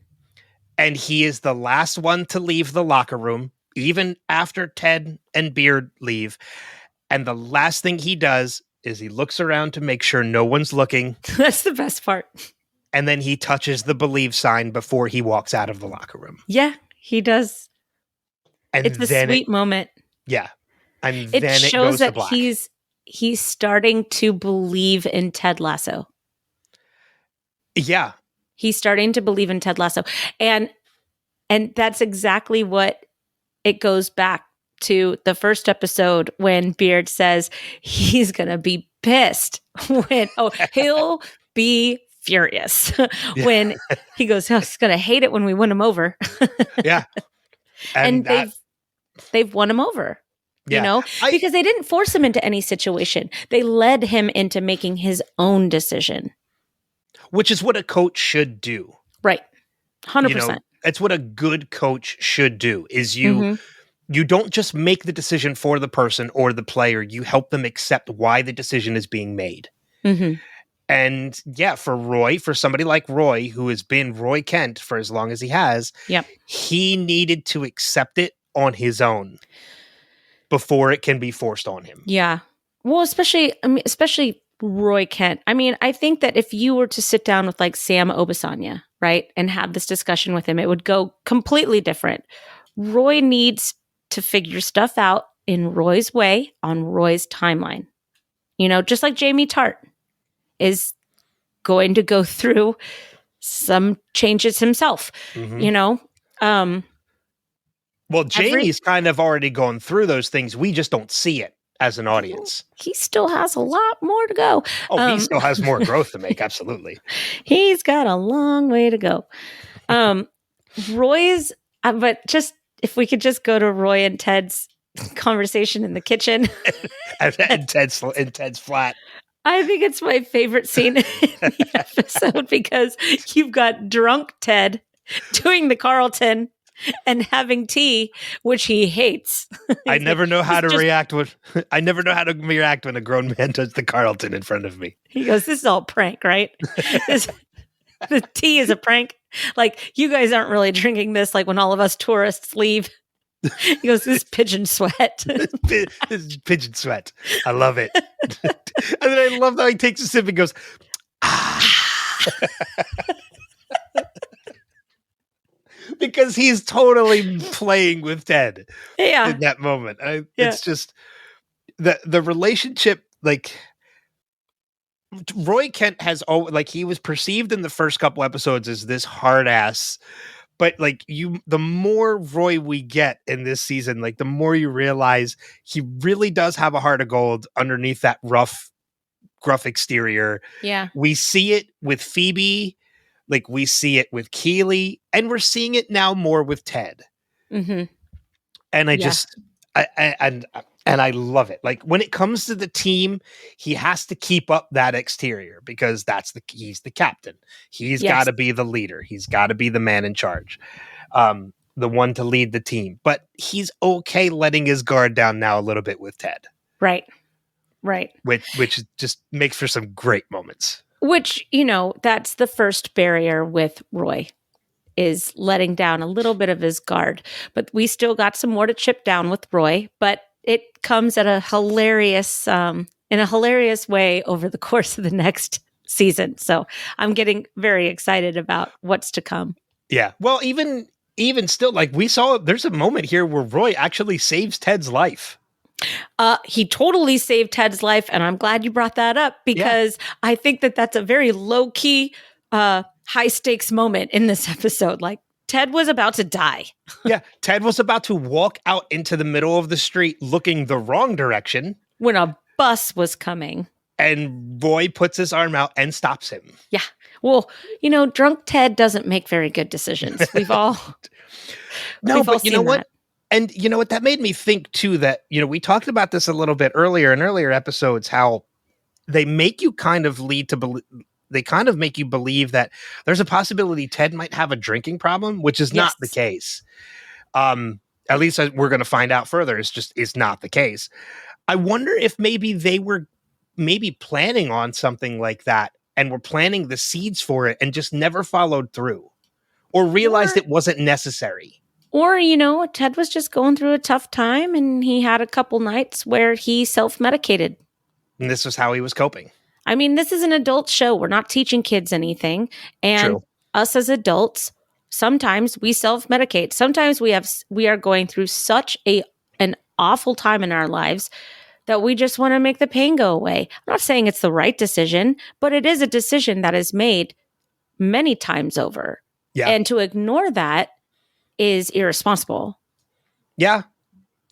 S3: And he is the last one to leave the locker room, even after Ted and Beard leave. And the last thing he does is he looks around to make sure no one's looking.
S4: That's the best part.
S3: And then he touches the believe sign before he walks out of the locker room.
S4: Yeah, he does.
S3: And
S4: it's a sweet moment.
S3: Yeah. And
S4: it
S3: then
S4: shows
S3: it goes
S4: that
S3: to black.
S4: He's starting to believe in Ted Lasso.
S3: Yeah.
S4: He's starting to believe in Ted Lasso. And that's exactly what it goes back to the first episode when Beard says he's going to be pissed when, he'll be furious when he goes, he's going to hate it when we win him over.
S3: Yeah.
S4: And they've won him over, because they didn't force him into any situation. They led him into making his own decision.
S3: Which is what a coach should do.
S4: Right. 100%.
S3: That's what a good coach should do, is you don't just make the decision for the person or the player. You help them accept why the decision is being made.
S4: Mm-hmm.
S3: And for somebody like Roy, who has been Roy Kent for as long as he has, he needed to accept it on his own before it can be forced on him.
S4: Yeah. Well, especially Roy Kent. I mean, I think that if you were to sit down with like Sam Obisanya, right, and have this discussion with him, it would go completely different. Roy needs to figure stuff out in Roy's way on Roy's timeline. Just like Jamie Tart is going to go through some changes himself,
S3: Well, Jamie's kind of already gone through those things. We just don't see it as an audience.
S4: He still has a lot more to go.
S3: He still has more growth to make. Absolutely.
S4: He's got a long way to go. Roy's, but just, if we could just go to Roy and Ted's conversation in the kitchen.
S3: and Ted's flat.
S4: I think it's my favorite scene in the episode, because you've got drunk Ted doing the Carlton and having tea, which he hates.
S3: I never know how to react when a grown man does the Carlton in front of me.
S4: He goes, "This is all prank, right? The tea is a prank. Like, you guys aren't really drinking this like when all of us tourists leave." He goes, this pigeon sweat.
S3: This is pigeon sweat. I love it. And then I love how he takes a sip and goes, because he's totally playing with Ted in that moment. It's just the relationship, like Roy Kent has he was perceived in the first couple episodes as this hard ass, but like the more Roy we get in this season, like the more you realize he really does have a heart of gold underneath that gruff exterior.
S4: Yeah.
S3: We see it with Phoebe, like we see it with Keely, and we're seeing it now more with Ted.
S4: Mm-hmm.
S3: And I love it. Like when it comes to the team, he has to keep up that exterior because he's the captain. He's got to be the leader. He's got to be the man in charge, the one to lead the team. But he's okay letting his guard down now a little bit with Ted.
S4: Right.
S3: Which just makes for some great moments.
S4: Which, that's the first barrier with Roy, is letting down a little bit of his guard. But we still got some more to chip down with Roy, but it comes at in a hilarious way over the course of the next season. So I'm getting very excited about what's to come.
S3: Yeah. Well, even still, like we saw, there's a moment here where Roy actually saves Ted's life.
S4: He totally saved Ted's life, and I'm glad you brought that up because I think that's a very low-key, high-stakes moment in this episode. Like, Ted was about to die.
S3: Yeah, Ted was about to walk out into the middle of the street looking the wrong direction.
S4: When a bus was coming.
S3: And Roy puts his arm out and stops him.
S4: Yeah. Well, drunk Ted doesn't make very good decisions. We've all...
S3: but you know what? And you know what? That made me think, too, that, we talked about this a little bit earlier in earlier episodes, how they make you kind of they kind of make you believe that there's a possibility Ted might have a drinking problem, which is not the case. At least we're going to find out further. It's not the case. I wonder if maybe they were planning on something like that and were planting the seeds for it and just never followed through or realized it wasn't necessary.
S4: Or, Ted was just going through a tough time and he had a couple nights where he self-medicated.
S3: And this was how he was coping.
S4: I mean, this is an adult show. We're not teaching kids anything. And us as adults, sometimes we self-medicate. Sometimes we are going through such an awful time in our lives that we just want to make the pain go away. I'm not saying it's the right decision, but it is a decision that is made many times over. Yeah. And to ignore that is irresponsible.
S3: Yeah,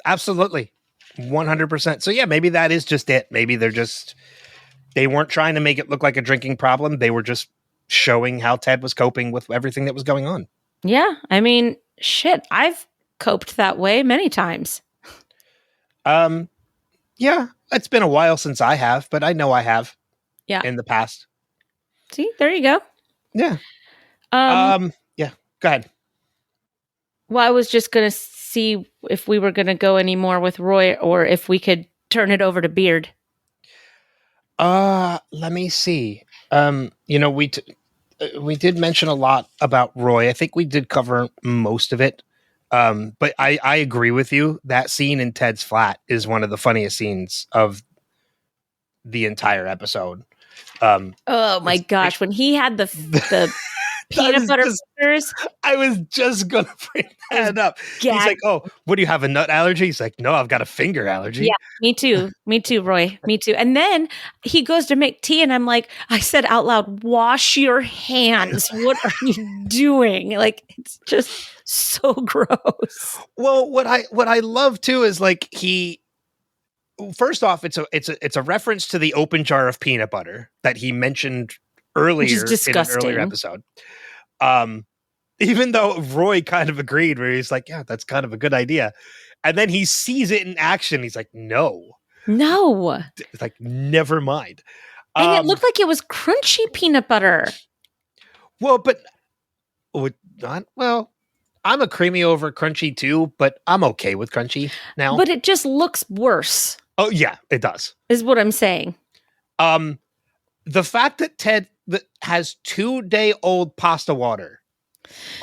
S3: absolutely. 100%. So yeah, maybe that is just it. Maybe they weren't trying to make it look like a drinking problem. They were just showing how Ted was coping with everything that was going on.
S4: Yeah. I mean, shit, I've coped that way many times.
S3: Yeah, it's been a while since I have, but I know I have.
S4: Yeah.
S3: In the past.
S4: See, there you go.
S3: Yeah. Yeah, go ahead.
S4: Well, I was just going to see if we were going to go any more with Roy or if we could turn it over to Beard.
S3: Let me see. We did mention a lot about Roy. I think we did cover most of it. But I agree with you. That scene in Ted's flat is one of the funniest scenes of the entire episode.
S4: Oh my gosh. When he had the peanut butter fingers.
S3: I was just going to bring that up. He's like, oh, what do you have, a nut allergy? He's like, no, I've got a finger allergy.
S4: Yeah, me too. Me too, Roy. Me too. And then he goes to make tea and I'm like, I said out loud, wash your hands. What are you doing? Like, it's just so gross.
S3: Well, what I love too is like first off, it's a reference to the open jar of peanut butter that he mentioned earlier in an earlier episode. Even though Roy kind of agreed, where he's like, yeah, that's kind of a good idea. And then he sees it in action. He's like, no. It's like, never mind.
S4: And it looked like it was crunchy peanut butter.
S3: Well, but I'm a creamy over crunchy too, but I'm okay with crunchy now.
S4: But it just looks worse.
S3: Oh yeah, it does.
S4: Is what I'm saying.
S3: The fact that Ted has 2-day-old pasta water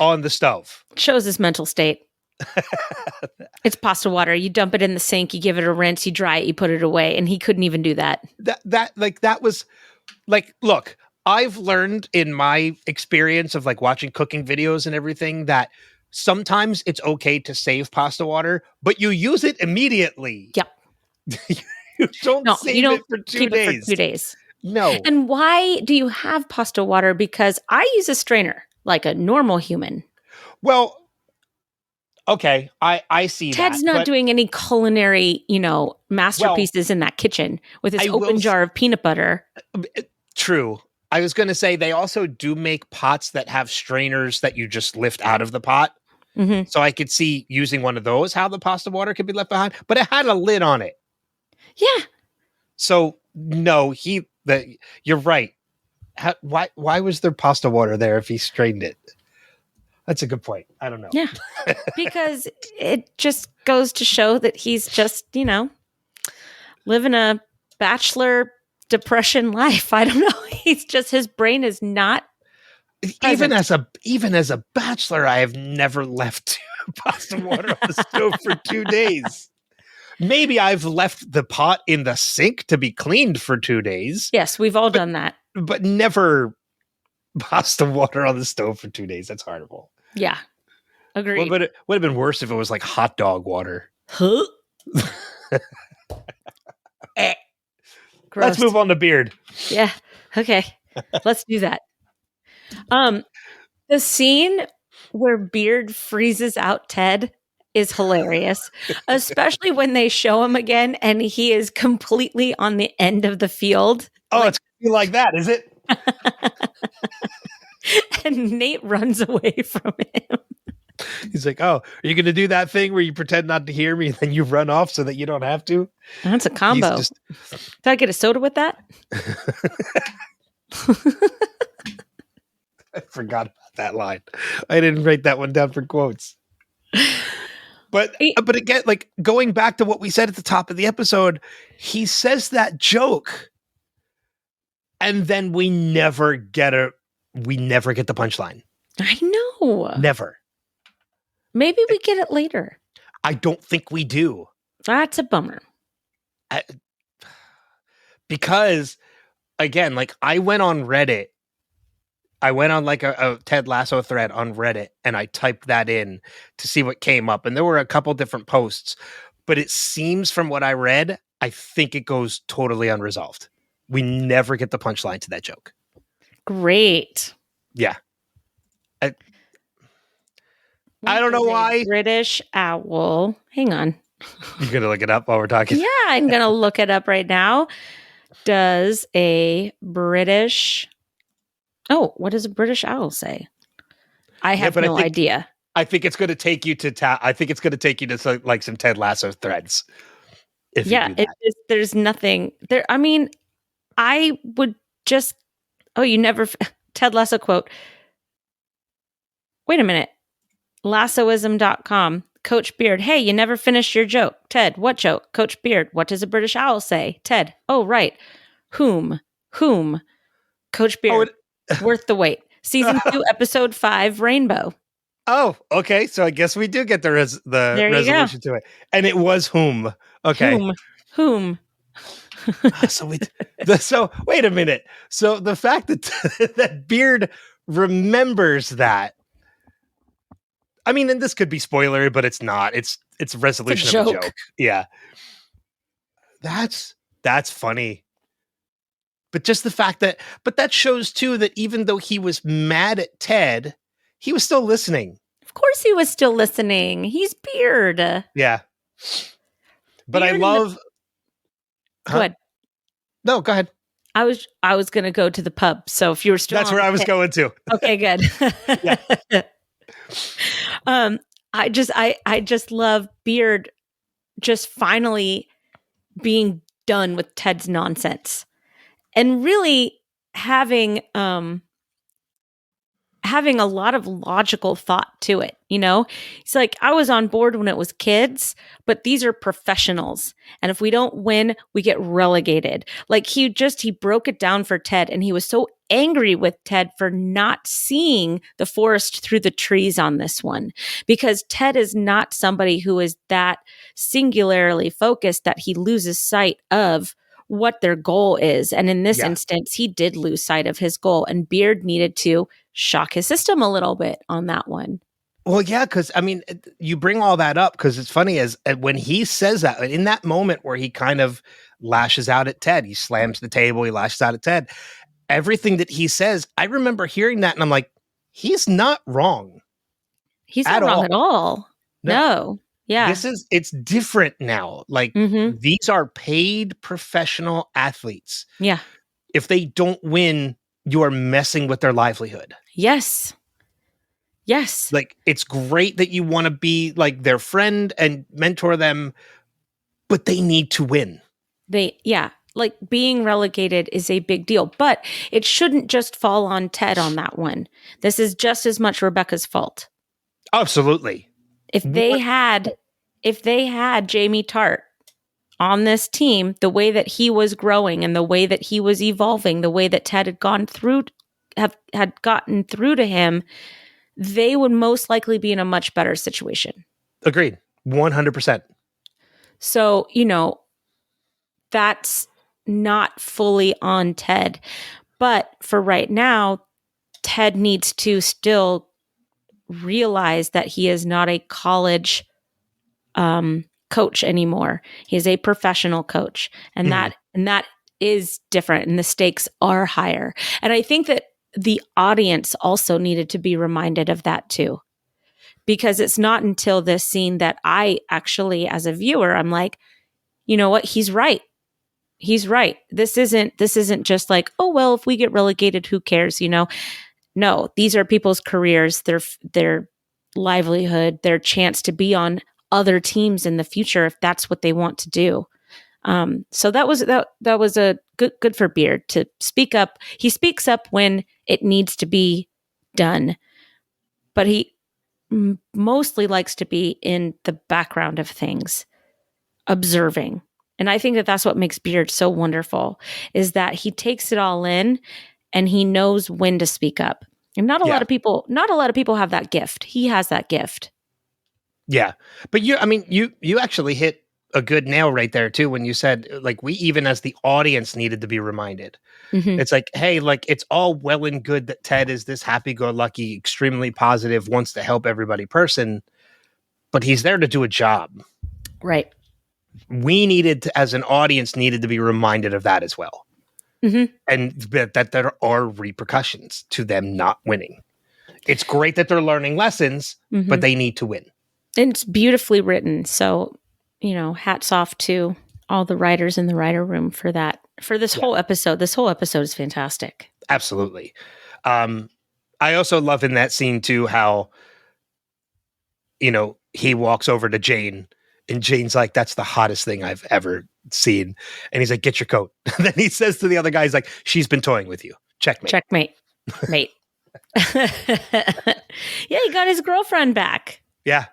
S3: on the stove
S4: shows his mental state. It's pasta water. You dump it in the sink, you give it a rinse, you dry it, you put it away. And he couldn't even do that.
S3: That was like, look, I've learned in my experience of like watching cooking videos and everything that sometimes it's okay to save pasta water, but you use it immediately.
S4: Yep.
S3: You don't save it for 2
S4: keep
S3: days.
S4: It for 2 days.
S3: No.
S4: And why do you have pasta water? Because I use a strainer like a normal human.
S3: Well, okay, I see
S4: Ted's not doing any culinary, masterpieces in that kitchen with his open jar of peanut butter.
S3: True. I was going to say they also do make pots that have strainers that you just lift out of the pot.
S4: Mm-hmm.
S3: So I could see using one of those, how the pasta water could be left behind, but it had a lid on it.
S4: Yeah.
S3: So no, you're right. Why was there pasta water there if he strained it? That's a good point. I don't know.
S4: Yeah. Because it just goes to show that he's just, living a bachelor depression life. I don't know. He's just, his brain is not present.
S3: Even as a bachelor, I have never left pasta water on the stove for 2 days. Maybe I've left the pot in the sink to be cleaned for 2 days.
S4: Yes, we've all done that.
S3: But never pasta water on the stove for 2 days. That's horrible.
S4: Yeah. Agreed.
S3: Well, but it would have been worse if it was like hot dog water.
S4: Huh?
S3: Let's move on to beard.
S4: Yeah. Okay. Let's do that. The scene where Beard freezes out Ted is hilarious, especially when they show him again and he is completely on the end of the field.
S3: Oh, it's like that, is it?
S4: And Nate runs away from him.
S3: He's like, "Oh, are you going to do that thing where you pretend not to hear me and then you run off so that you don't have to?"
S4: That's a combo. Did I get a soda with that?
S3: I forgot about that line. I didn't write that one down for quotes. But again, like going back to what we said at the top of the episode, he says that joke, and then we never get the punchline.
S4: I know.
S3: Never.
S4: Maybe we get it later.
S3: I don't think we do.
S4: That's a bummer.
S3: Because, again, like I went on Reddit. I went on like a Ted Lasso thread on Reddit and I typed that in to see what came up. And there were a couple different posts. But it seems from what I read, I think it goes totally unresolved. We never get the punchline to that joke.
S4: Great.
S3: Yeah. I don't know why.
S4: British owl. Hang on.
S3: You're going to look it up while we're talking?
S4: Yeah, I'm going to look it up right now. Does a British... Oh, what does a British owl say? I have no idea.
S3: I think it's going to take you to... I think it's going to take you to like some Ted Lasso threads.
S4: There's nothing there. I mean, I would just... Oh, you never... Ted Lasso quote. Wait a minute. Lassoism.com. Coach Beard. Hey, you never finished your joke. Ted, what joke? Coach Beard. What does a British owl say? Ted. Oh, right. Whom? Coach Beard. Worth the wait. Season 2, episode 5, Rainbow.
S3: Oh, okay. So I guess we do get the resolution to it. And it was whom. Okay.
S4: Whom.
S3: So wait a minute. So the fact that that Beard remembers that. I mean, and this could be spoilery, but it's not. It's a resolution of a joke. Yeah. That's funny. But just the fact that shows too that even though he was mad at Ted, he was still listening.
S4: Of course he was still listening. He's Beard.
S3: Yeah. But Beard I love...
S4: Go ahead.
S3: No, go ahead.
S4: I was going to go to the pub. So if you were still...
S3: That's where I was going to.
S4: Okay, good.
S3: Yeah.
S4: I just love Beard just finally being done with Ted's nonsense and really having a lot of logical thought to it. It's like, I was on board when it was kids, but these are professionals. And if we don't win, we get relegated. Like he broke it down for Ted and he was so angry with Ted for not seeing the forest through the trees on this one, because Ted is not somebody who is that singularly focused that he loses sight of what their goal is. And in this instance, he did lose sight of his goal, and Beard needed to shock his system a little bit on that one.
S3: Well, yeah, because I mean, you bring all that up because it's funny as when he says that, in that moment where he kind of lashes out at Ted, he slams the table, he lashes out at Ted. Everything that he says, I remember hearing that, and I'm like, he's not wrong.
S4: He's not wrong at all. No. Yeah.
S3: It's different now. Like, these are paid professional athletes.
S4: Yeah.
S3: If they don't win, you are messing with their livelihood.
S4: Yes. Yes.
S3: Like, it's great that you want to be like their friend and mentor them, but they need to win.
S4: Like, being relegated is a big deal, but it shouldn't just fall on Ted on that one. This is just as much Rebecca's fault.
S3: Absolutely.
S4: If they had Jamie Tart on this team, the way that he was growing and the way that he was evolving, the way that Ted had gotten through to him, they would most likely be in a much better situation.
S3: Agreed. 100%.
S4: So, that's not fully on Ted. But for right now, Ted needs to still realize that he is not a college coach anymore. He is a professional coach. And that is different, and the stakes are higher. And I think that the audience also needed to be reminded of that too. Because it's not until this scene that I actually, as a viewer, I'm like, you know what? He's right. He's right. This isn't just like, oh, well, if we get relegated, who cares? No, these are people's careers, their livelihood, their chance to be on other teams in the future if that's what they want to do. So that was a good for Beard to speak up. He speaks up when it needs to be done, but he mostly likes to be in the background of things, observing. And I think that that's what makes Beard so wonderful, is that he takes it all in and he knows when to speak up. And not a lot of people have that gift. He has that gift.
S3: Yeah. But you actually hit a good nail right there too, when you said, like, we, even as the audience, needed to be reminded. It's like, hey, like, it's all well and good that Ted is this happy-go-lucky, extremely positive, wants to help everybody person, but he's there to do a job.
S4: Right.
S3: We as an audience, needed to be reminded of that as well. And that there are repercussions to them not winning. It's great that they're learning lessons, but they need to win.
S4: And it's beautifully written. So, hats off to all the writers in the writer room for that, for this whole episode. This whole episode is fantastic.
S3: Absolutely. I also love in that scene too, how, he walks over to Jane, and Jane's like, that's the hottest thing I've ever seen. And he's like, get your coat. And then he says to the other guy, he's like, she's been toying with you. Checkmate.
S4: Mate. Yeah, he got his girlfriend back.
S3: Yeah.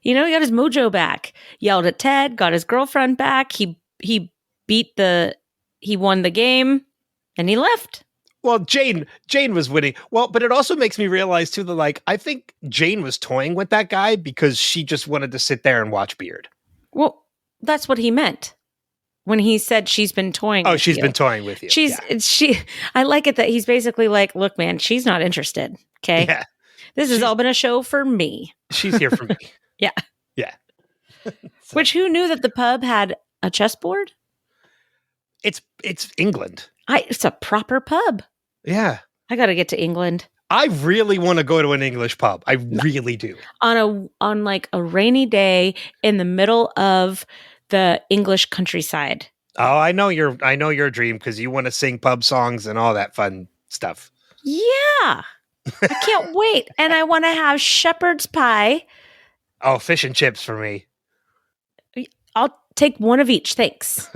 S4: He got his mojo back. Yelled at Ted, got his girlfriend back. He won the game, and he left.
S3: Well, Jane was winning. Well, but it also makes me realize too that, I think Jane was toying with that guy because she just wanted to sit there and watch Beard.
S4: Well, that's what he meant when he said she's been toying.
S3: Oh, she's been toying with you.
S4: I like it that he's basically like, look, man, she's not interested. Okay. Yeah. This has all been a show for me.
S3: She's here for me.
S4: Yeah.
S3: Yeah.
S4: Which, who knew that the pub had a chessboard?
S3: It's England.
S4: It's a proper pub.
S3: Yeah.
S4: I got to get to England.
S3: I really want to go to an English pub. I really do. On
S4: a rainy day in the middle of the English countryside.
S3: Oh, I know your dream, because you want to sing pub songs and all that fun stuff.
S4: Yeah. I can't wait. And I want to have shepherd's pie.
S3: Oh, fish and chips for me.
S4: I'll take one of each, thanks.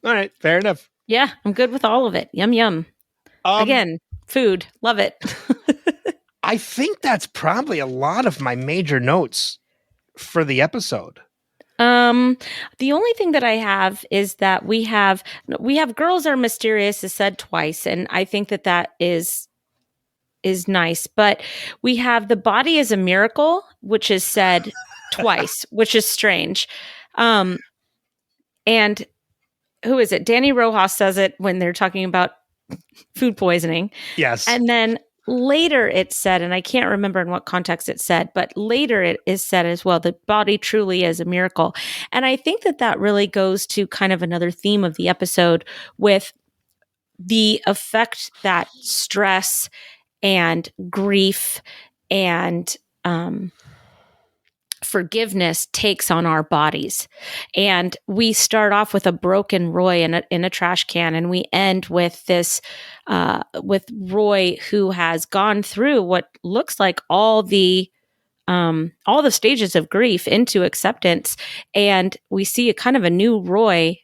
S3: All right, fair enough.
S4: Yeah, I'm good with all of it. Yum, yum. Again, food. Love it.
S3: I think that's probably a lot of my major notes for the episode.
S4: The only thing that I have is that we have girls are mysterious is said twice, and I think that is nice. But we have the body is a miracle, which is said twice, which is strange. And who is it? Danny Rojas says it when they're talking about food poisoning.
S3: Yes.
S4: And then later it's said, and I can't remember in what context it's said, but later it is said as well, the body truly is a miracle. And I think that really goes to kind of another theme of the episode with the effect that stress and grief and forgiveness takes on our bodies. And we start off with a broken Roy in a trash can, and we end with this with Roy, who has gone through what looks like all the stages of grief into acceptance, and we see a kind of a new Roy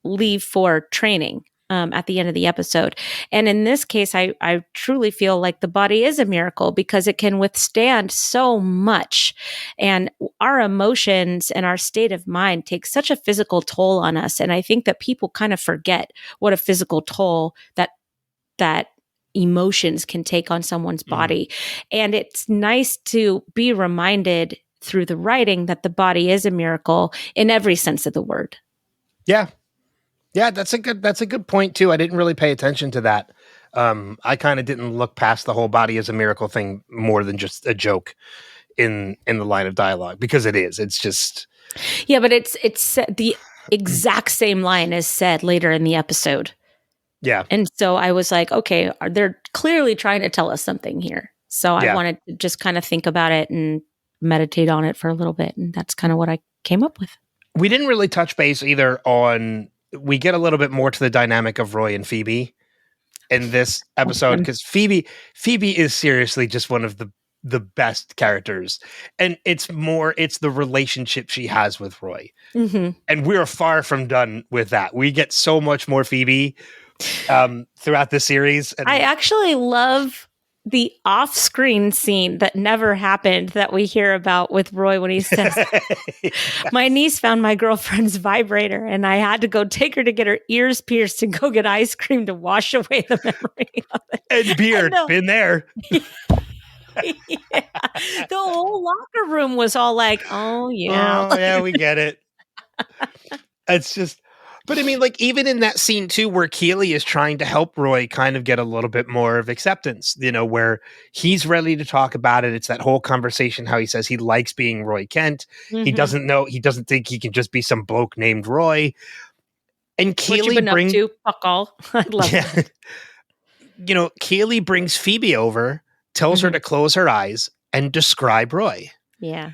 S4: leave for training at the end of the episode. And in this case, I truly feel like the body is a miracle because it can withstand so much. And our emotions and our state of mind take such a physical toll on us. And I think that people kind of forget what a physical toll that emotions can take on someone's body. And it's nice to be reminded through the writing that the body is a miracle in every sense of the word.
S3: Yeah. Yeah, that's a good point too. I didn't really pay attention to that. I kind of didn't look past the whole body as a miracle thing more than just a joke in the line of dialogue, because it is. It's just
S4: but it's the exact same line is said later in the episode.
S3: Yeah,
S4: and so I was like, okay, they're clearly trying to tell us something here. So I wanted to just kind of think about it and meditate on it for a little bit, and that's kind of what I came up with.
S3: We didn't really touch base either on. We get a little bit more to the dynamic of Roy and Phoebe in this episode, because Phoebe is seriously just one of the best characters, and it's the relationship she has with Roy, and we're far from done with that. We get so much more Phoebe throughout the series. And I
S4: actually love the off-screen scene that never happened that we hear about with Roy when he says, my niece found my girlfriend's vibrator and I had to go take her to get her ears pierced and go get ice cream to wash away the memory of it.
S3: And beard, been there.
S4: The whole locker room was all like, oh yeah,
S3: we get it. It's just, but I mean, like, even in that scene too, where Keeley is trying to help Roy kind of get a little bit more of acceptance, where he's ready to talk about it. It's that whole conversation, how he says he likes being Roy Kent. He doesn't think he can just be some bloke named Roy. And Keeley brings
S4: fuck all. I love it.
S3: Keeley brings Phoebe over, tells her to close her eyes and describe Roy.
S4: Yeah.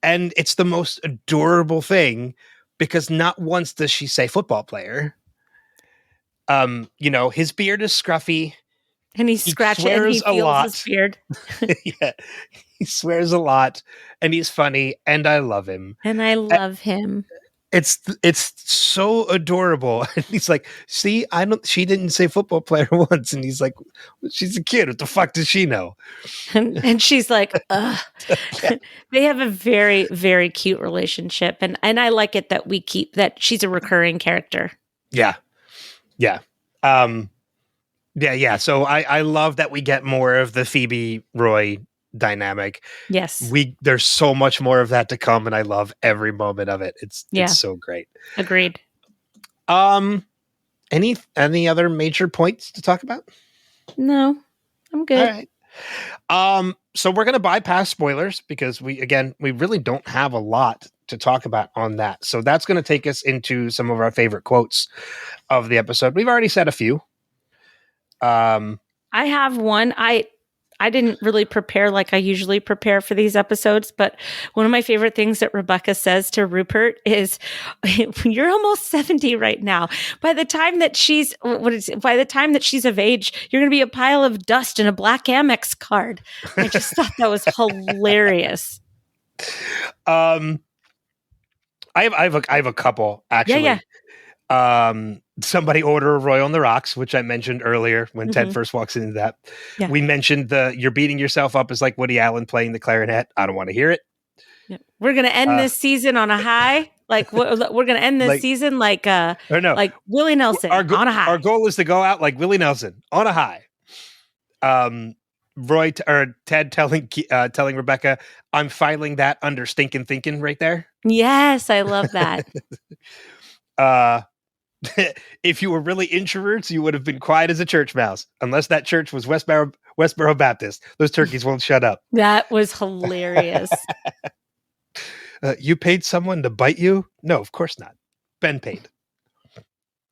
S3: And it's the most adorable thing, because not once does she say football player. His beard is scruffy.
S4: And he scratches and he feels his beard.
S3: Yeah. He swears a lot, and he's funny, and I love him.
S4: And I love him.
S3: It's so adorable. And he's like, see, she didn't say football player once. And he's like, she's a kid. What the fuck does she know?
S4: And she's like, ugh. They have a very, very cute relationship. And I like it that we keep that she's a recurring character.
S3: Yeah. Yeah. Yeah. So I love that we get more of the Phoebe Roy dynamic.
S4: Yes.
S3: There's so much more of that to come, and I love every moment of it. It's so great.
S4: Agreed.
S3: Any other major points to talk about?
S4: No, I'm good.
S3: All right. So we're going to bypass spoilers, because we really don't have a lot to talk about on that. So that's going to take us into some of our favorite quotes of the episode. We've already said a few.
S4: I have one. I didn't really prepare like I usually prepare for these episodes, but one of my favorite things that Rebecca says to Rupert is, "You're almost 70 right now. By the time that she's of age, you're going to be a pile of dust and a black Amex card." I just thought that was hilarious.
S3: I have a couple, actually.
S4: Yeah.
S3: Somebody order a Roy on the Rocks, which I mentioned earlier when Ted first walks into that. Yeah. We mentioned you're beating yourself up as like Woody Allen playing the clarinet. I don't want to hear it.
S4: Yeah. We're gonna end this season on a high. Like we're gonna end this season like Willie Nelson on a high.
S3: Our goal is to go out like Willie Nelson on a high. Ted telling Rebecca, "I'm filing that under stinking thinking right there."
S4: Yes, I love that.
S3: If you were really introverts, you would have been quiet as a church mouse. Unless that church was Westboro Baptist, those turkeys won't shut up.
S4: That was hilarious.
S3: You paid someone to bite you? No, of course not. Ben paid.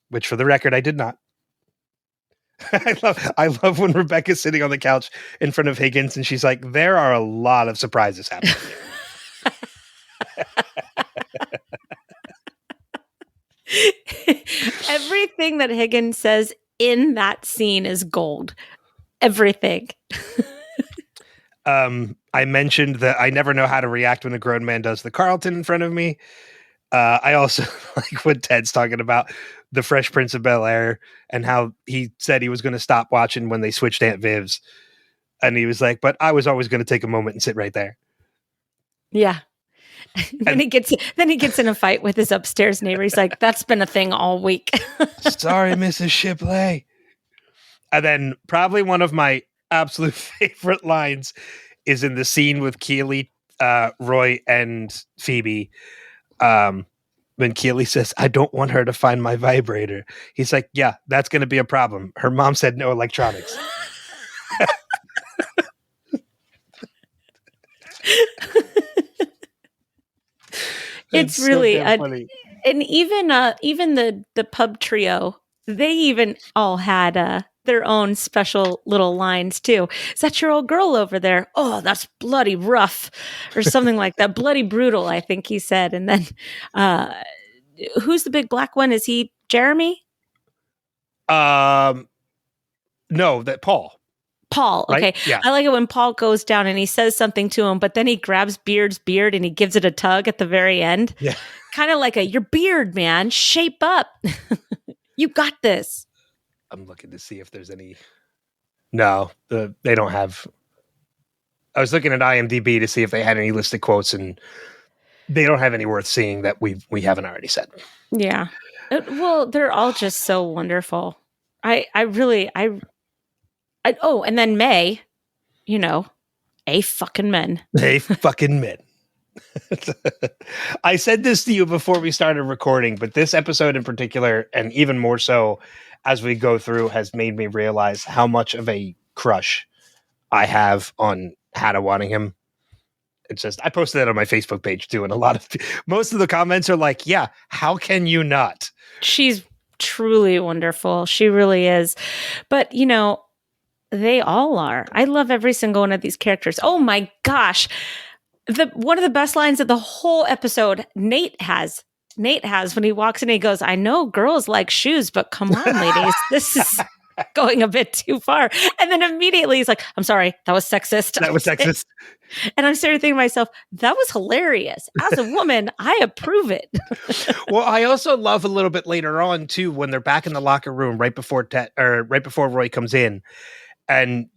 S3: Which, for the record, I did not. I love when Rebecca's sitting on the couch in front of Higgins and she's like, there are a lot of surprises happening here.
S4: Everything that Higgins says in that scene is gold. Everything.
S3: I mentioned that I never know how to react when a grown man does the Carlton in front of me. I also like when Ted's talking about the Fresh Prince of Bel-Air and how he said he was going to stop watching when they switched Aunt Viv's. And he was like, but I was always going to take a moment and sit right there.
S4: Yeah. Then he gets in a fight with his upstairs neighbor. He's like, that's been a thing all week.
S3: Sorry, Mrs. Shipley. And then probably one of my absolute favorite lines is in the scene with Keely, Roy, and Phoebe. When Keely says, I don't want her to find my vibrator. He's like, yeah, that's going to be a problem. Her mom said no electronics.
S4: It's really funny. And even the pub trio, they even all had their own special little lines too. Is that your old girl over there? Oh, that's bloody rough, or something like that. Bloody brutal, I think he said. And then, who's the big black one? Is he Jeremy?
S3: No, that Paul.
S4: Paul. Okay.
S3: Right? Yeah.
S4: I like it when Paul goes down and he says something to him, but then he grabs Beard's beard and he gives it a tug at the very end.
S3: Yeah.
S4: Kind of like your beard, man, shape up. You got this.
S3: I'm looking to see if there's any. No, they don't have. I was looking at IMDb to see if they had any listed quotes, and they don't have any worth seeing that we haven't already said.
S4: Yeah. Well, they're all just so wonderful. And then May, A fucking men.
S3: A fucking men. I said this to you before we started recording, but this episode in particular, and even more so as we go through, has made me realize how much of a crush I have on Hannah Waddingham. It's just, I posted that on my Facebook page too, and most of the comments are like, yeah, how can you not? She's
S4: truly wonderful. She really is. But, they all are. I love every single one of these characters. Oh my gosh. One of the best lines of the whole episode, Nate has when he walks in, he goes, I know girls like shoes, but come on, ladies, this is going a bit too far. And then immediately he's like, I'm sorry, that was sexist.
S3: That was sexist.
S4: And I'm starting to think to myself, that was hilarious. As a woman, I approve it.
S3: Well, I also love a little bit later on too, when they're back in the locker room right before Roy comes in. And,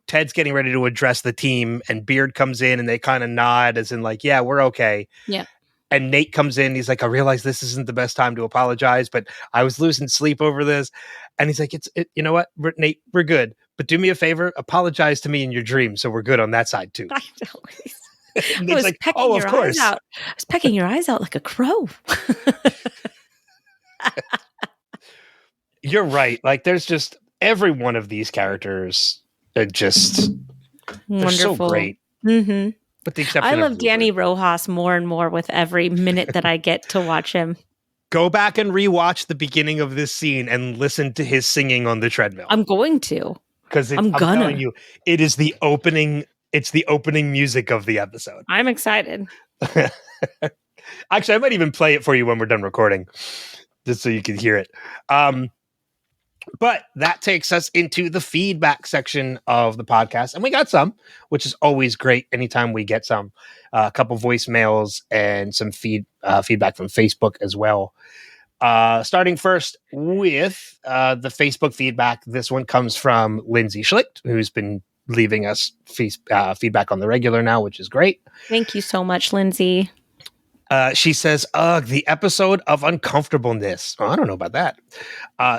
S3: Ted's getting ready to address the team, and Beard comes in and they kind of nod as in like, yeah, we're okay.
S4: Yeah.
S3: And Nate comes in. He's like, I realize this isn't the best time to apologize, but I was losing sleep over this. And he's like, you know what, Nate, we're good. But do me a favor, apologize to me in your dream. So we're good on that side too.
S4: I know. I was like, oh, of course. I was pecking your eyes out like a crow.
S3: You're right. Like there's just, every one of these characters are just wonderful. So great.
S4: Mm-hmm.
S3: With the exception,
S4: I love Danny Rojas more and more with every minute that I get to watch him.
S3: Go back and rewatch the beginning of this scene and listen to his singing on the treadmill.
S4: I'm going to,
S3: because I'm telling you, it is the opening. It's the opening music of the episode.
S4: I'm excited.
S3: Actually, I might even play it for you when we're done recording, just so you can hear it. But that takes us into the feedback section of the podcast. And we got some, which is always great anytime we get some. A couple voicemails and some feedback from Facebook as well. Starting first with the Facebook feedback. This one comes from Lindsay Schlicht, who's been leaving us feedback on the regular now, which is great.
S4: Thank you so much, Lindsay.
S3: She says, ugh, the episode of uncomfortableness. Oh, I don't know about that.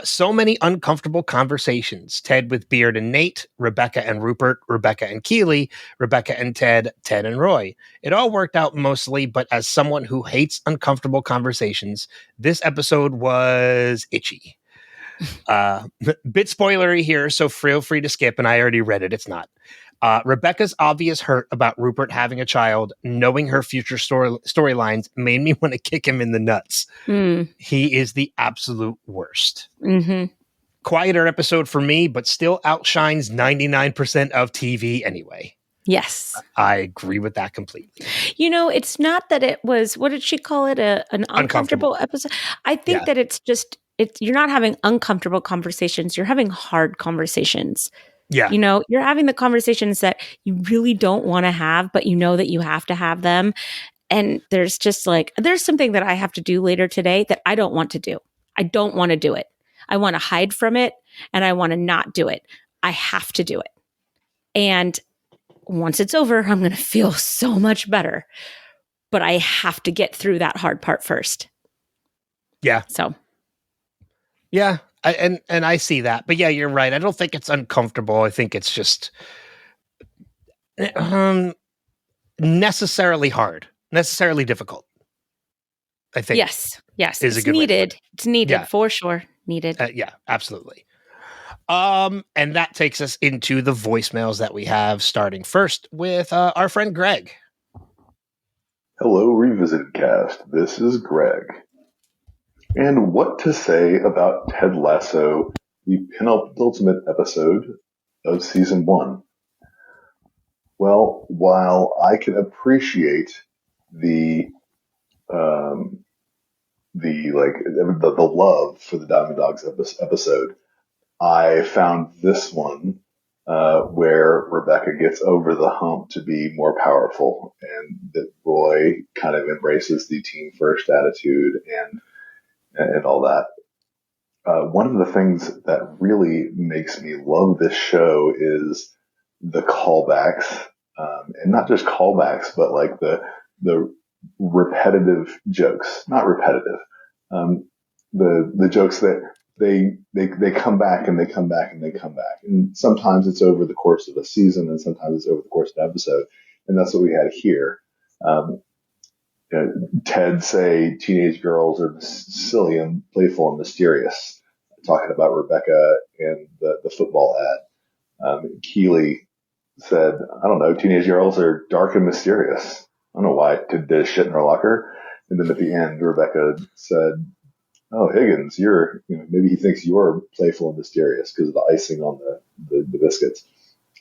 S3: So many uncomfortable conversations. Ted with Beard and Nate, Rebecca and Rupert, Rebecca and Keeley, Rebecca and Ted, Ted and Roy. It all worked out mostly, but as someone who hates uncomfortable conversations, this episode was itchy. Bit spoilery here, so feel free to skip, and I already read it. It's not. Rebecca's obvious hurt about Rupert having a child, knowing her future storylines, made me want to kick him in the nuts. He is the absolute worst.
S4: Mm-hmm.
S3: Quieter episode for me, but still outshines 99% of TV anyway.
S4: Yes.
S3: I agree with that completely.
S4: You know, it's not that it was, what did she call it? An uncomfortable episode? I think that it's just, you're not having uncomfortable conversations. You're having hard conversations.
S3: Yeah.
S4: You know, you're having the conversations that you really don't want to have, but you know that you have to have them. And there's just there's something that I have to do later today that I don't want to do. I don't want to do it. I want to hide from it and I want to not do it. I have to do it. And once it's over, I'm going to feel so much better. But I have to get through that hard part first.
S3: Yeah.
S4: So.
S3: Yeah. And I see that, but yeah, you're right. I don't think it's uncomfortable. I think it's just necessarily hard, necessarily difficult. I think.
S4: Yes. It's needed. It's needed for sure. Needed.
S3: Yeah, absolutely. And that takes us into the voicemails that we have, starting first with our friend Greg.
S5: Hello, Revisited Cast. This is Greg. And what to say about Ted Lasso, the penultimate episode of season 1? Well, while I can appreciate the love for the Diamond Dogs episode, I found this one where Rebecca gets over the hump to be more powerful, and that Roy kind of embraces the team first attitude and all that. One of the things that really makes me love this show is the callbacks, and not just callbacks, but like the repetitive jokes. Not repetitive. The jokes that they come back and they come back and they come back. And sometimes it's over the course of a season and sometimes it's over the course of an episode. And that's what we had here. Ted say teenage girls are silly and playful and mysterious, talking about Rebecca and the football ad. Keeley said, I don't know, teenage girls are dark and mysterious. I don't know why. Did they shit in her locker? And then at the end, Rebecca said, oh, Higgins, maybe he thinks you're playful and mysterious because of the icing on the biscuits.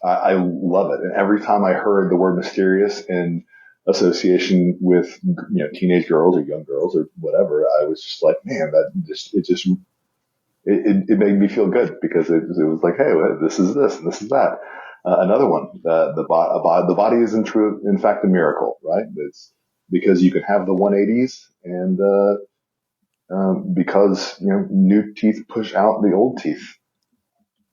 S5: I love it. And every time I heard the word mysterious in association with, teenage girls or young girls or whatever, I was just like, man, it made me feel good because it was like, hey, this is this and this is that. Another one, the body is in fact a miracle, right? It's because you can have the 180s and, because new teeth push out the old teeth.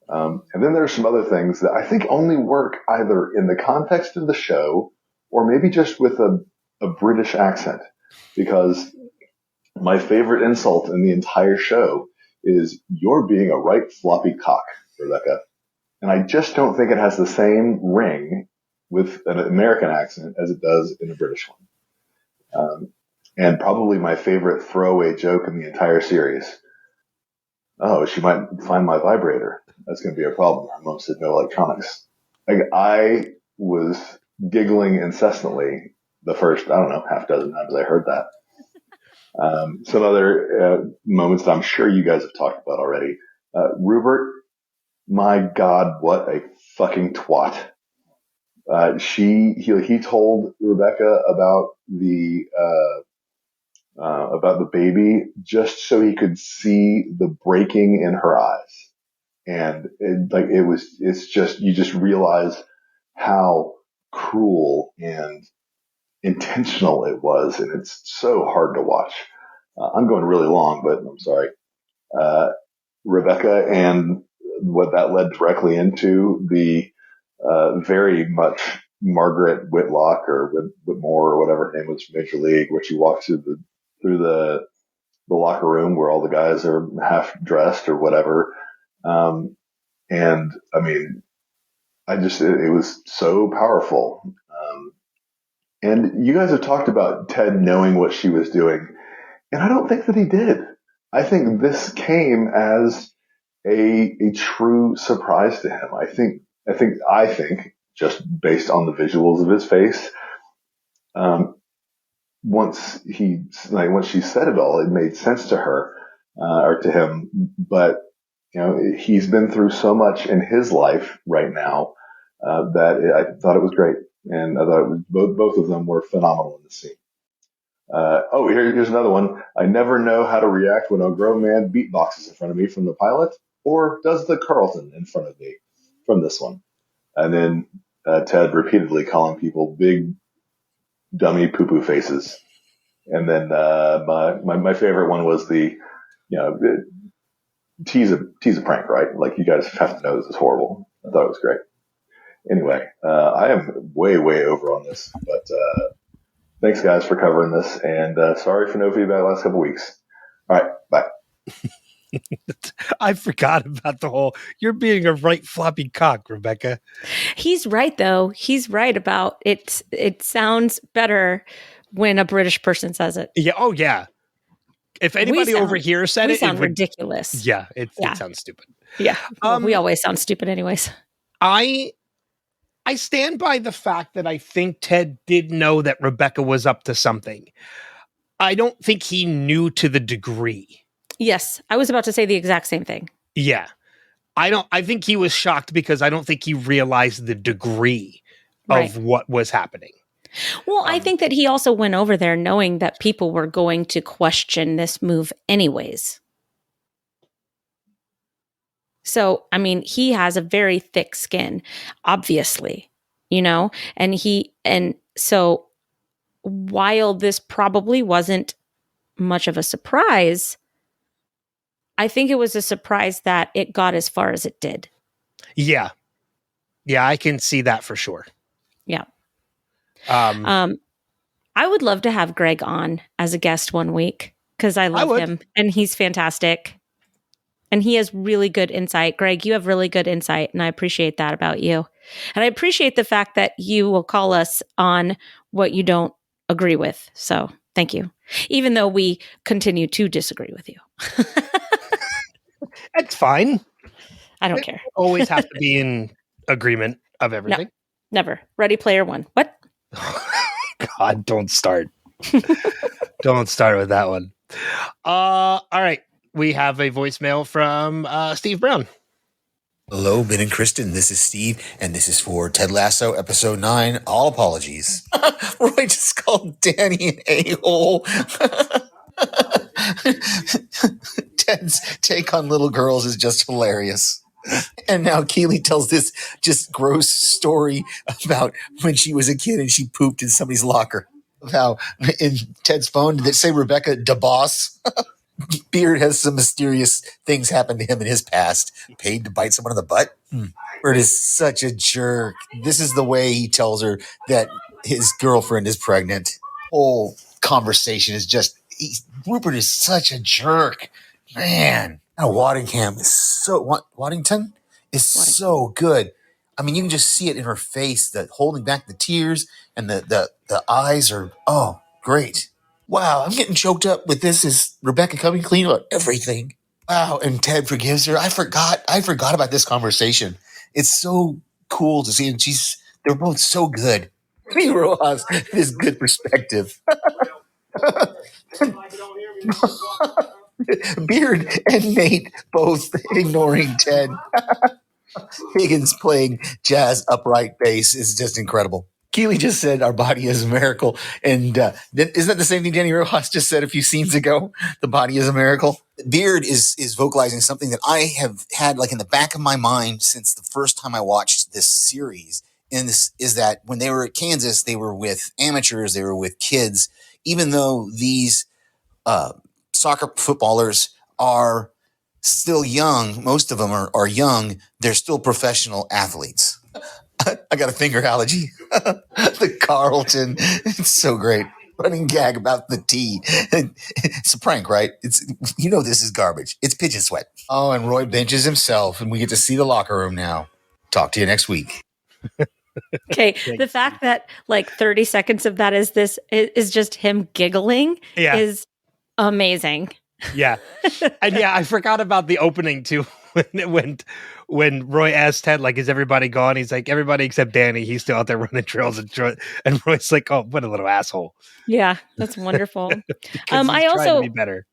S5: And then there's some other things that I think only work either in the context of the show or maybe just with a British accent. Because my favorite insult in the entire show is you're being a right floppy cock, Rebecca. And I just don't think it has the same ring with an American accent as it does in a British one. And probably my favorite throwaway joke in the entire series. Oh, she might find my vibrator. That's going to be a problem. Her mom said no electronics. I was giggling incessantly the first, half dozen times I heard that. Some other moments that I'm sure you guys have talked about already. Rupert, my God, what a fucking twat. He told Rebecca about the baby just so he could see the breaking in her eyes. And you just realize how cruel and intentional it was. And it's so hard to watch. I'm going really long, but I'm sorry. Rebecca and what that led directly into the very much Margaret Whitlock or Whitmore or whatever her name was from Major League, where she walks through the locker room where all the guys are half dressed or whatever. And I mean, it was so powerful. And you guys have talked about Ted knowing what she was doing, and I don't think that he did. I think this came as a true surprise to him. I think just based on the visuals of his face, once she said it all, it made sense to her, or to him. But, he's been through so much in his life right now, that I thought it was great. And I thought it was both of them were phenomenal in the scene. Here's another one. I never know how to react when a grown man beatboxes in front of me from the pilot, or does the Carlton in front of me from this one. And then Ted repeatedly calling people big, dummy poo-poo faces. And then my favorite one was the, tease a prank, right? Like, you guys have to know this is horrible. I thought it was great. Anyway, I am way, way over on this, but thanks, guys, for covering this, and sorry for no feedback the last couple weeks. All right, bye.
S3: I forgot about the whole, you're being a right floppy cock, Rebecca.
S4: He's right, though. He's right about it. It sounds better when a British person says it.
S3: Yeah. Oh, yeah. If anybody over here said it,
S4: sound ridiculous.
S3: Yeah, it sounds stupid.
S4: Yeah. Well, we always sound stupid anyways.
S3: I stand by the fact that I think Ted did know that Rebecca was up to something. I don't think he knew to the degree.
S4: Yes, I was about to say the exact same thing.
S3: Yeah. I think he was shocked because I don't think he realized the degree of what was happening.
S4: Well, I think that he also went over there knowing that people were going to question this move anyways. So, I mean, he has a very thick skin, obviously, and so while this probably wasn't much of a surprise, I think it was a surprise that it got as far as it did.
S3: Yeah. Yeah, I can see that for sure.
S4: Yeah. I would love to have Greg on as a guest one week because I love him and he's fantastic. And he has really good insight. Greg, you have really good insight, and I appreciate that about you. And I appreciate the fact that you will call us on what you don't agree with. So thank you. Even though we continue to disagree with you.
S3: That's fine.
S4: I don't care.
S3: Always have to be in agreement of everything.
S4: No, never. Ready Player One. What?
S3: God, don't start. Don't start with that one. All right. We have a voicemail from Steve Brown.
S6: Hello, Ben and Kristin. This is Steve, and this is for Ted Lasso, episode 9. All apologies. Roy just called Danny an a-hole. Ted's take on little girls is just hilarious. And now Keely tells this just gross story about when she was a kid and she pooped in somebody's locker. How in Ted's phone, did it say Rebecca DeBoss? Beard has some mysterious things happen to him in his past. Paid to bite someone in the butt? Rupert is such a jerk. This is the way he tells her that his girlfriend is pregnant. Whole conversation is just... Rupert is such a jerk. Man. Waddingham is so... Waddington is so good. I mean, you can just see it in her face, that holding back the tears and the eyes are... Oh, great. Wow, I'm getting choked up with this. Is Rebecca coming clean about everything? Wow, and Ted forgives her. I forgot about this conversation. It's so cool to see, and they're both so good. Rojas has good perspective. Beard and Nate both ignoring Ted. Higgins playing jazz upright bass is just incredible. Keely just said our body is a miracle. And isn't that the same thing Danny Rojas just said a few scenes ago? The body is a miracle. Beard is vocalizing something that I have had like in the back of my mind since the first time I watched this series. And this is that when they were at Kansas, they were with amateurs, they were with kids. Even though these soccer footballers are still young, most of them are young, they're still professional athletes. I got a finger allergy. The Carlton. It's so great. Running gag about the tea. It's a prank, right? This is garbage. It's pigeon sweat. Oh, and Roy benches himself, and we get to see the locker room now. Talk to you next week.
S4: Okay, the fact that like 30 seconds of that is just him giggling is amazing.
S3: Yeah. And I forgot about the opening too. When Roy asked Ted, like, is everybody gone? He's like, everybody except Danny. He's still out there running trails. And Roy's like, oh, what a little asshole.
S4: Yeah, that's wonderful.
S3: I also be better.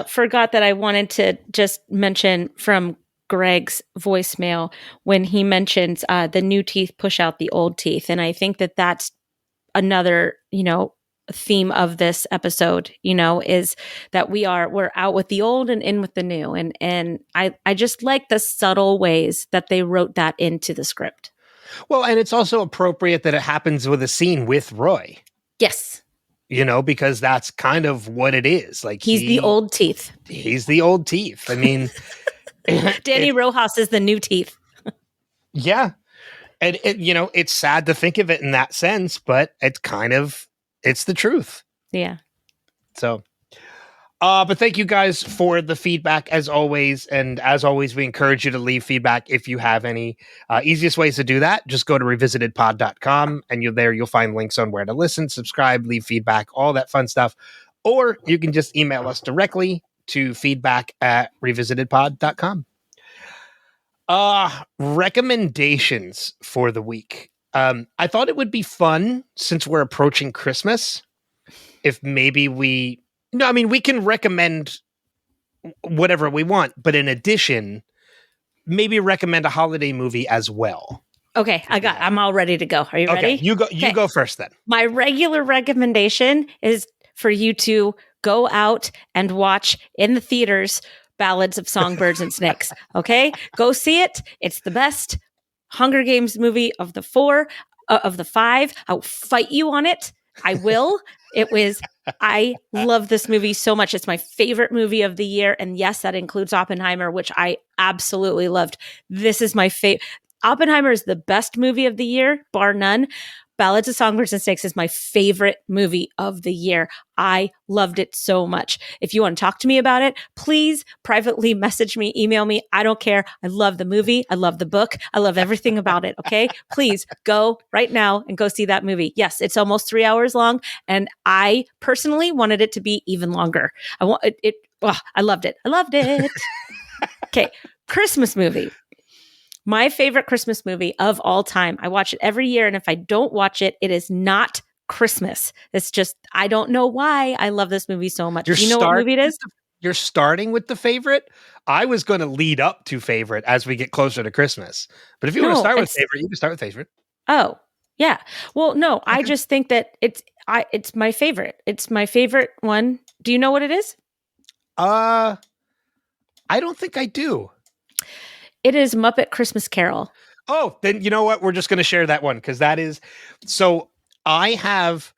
S4: Forgot that I wanted to just mention from Greg's voicemail when he mentions the new teeth push out the old teeth. And I think that that's another, theme of this episode, is that we're out with the old and in with the new. And I just like the subtle ways that they wrote that into the script.
S3: Well, and it's also appropriate that it happens with a scene with Roy.
S4: Yes.
S3: Because that's kind of what it is. Like
S4: he's the old teeth.
S3: He's the old teeth. I mean,
S4: Danny Rojas is the new teeth.
S3: Yeah. And it's sad to think of it in that sense, but it's the truth.
S4: Yeah.
S3: So, but thank you guys for the feedback as always. And as always, we encourage you to leave feedback if you have any. Easiest ways to do that, just go to revisitedpod.com and you'll find links on where to listen, subscribe, leave feedback, all that fun stuff. Or you can just email us directly to feedback@revisitedpod.com. Recommendations for the week. I thought it would be fun since we're approaching Christmas. If maybe we can recommend whatever we want, but in addition, maybe recommend a holiday movie as well.
S4: Okay, I'm all ready to go. Are you ready?
S3: You go first then.
S4: My regular recommendation is for you to go out and watch in the theaters Ballads of Songbirds and Snakes. Okay? Go see it. It's the best Hunger Games movie of the 5. I'll fight you on it. I will. I love this movie so much. It's my favorite movie of the year. And yes, that includes Oppenheimer, which I absolutely loved. This is my favorite. Oppenheimer is the best movie of the year, bar none. Ballads of Songbirds and Snakes is my favorite movie of the year. I loved it so much. If you want to talk to me about it, please privately message me, email me. I don't care. I love the movie. I love the book. I love everything about it. Okay. Please go right now and go see that movie. Yes, it's almost 3 hours long. And I personally wanted it to be even longer. I loved it. I loved it. Okay. Christmas movie. My favorite Christmas movie of all time. I watch it every year. And if I don't watch it, it is not Christmas. It's just, I don't know why I love this movie so much. Do you know what movie it is?
S3: You're starting with the favorite? I was going to lead up to favorite as we get closer to Christmas. But if you want to start with favorite, you can start with favorite.
S4: Oh, yeah. Well, no, I just think that it's my favorite. It's my favorite one. Do you know what it is?
S3: I don't think I do.
S4: It is Muppet Christmas Carol.
S3: Oh, then you know what? We're just going to share that one because that is so. I have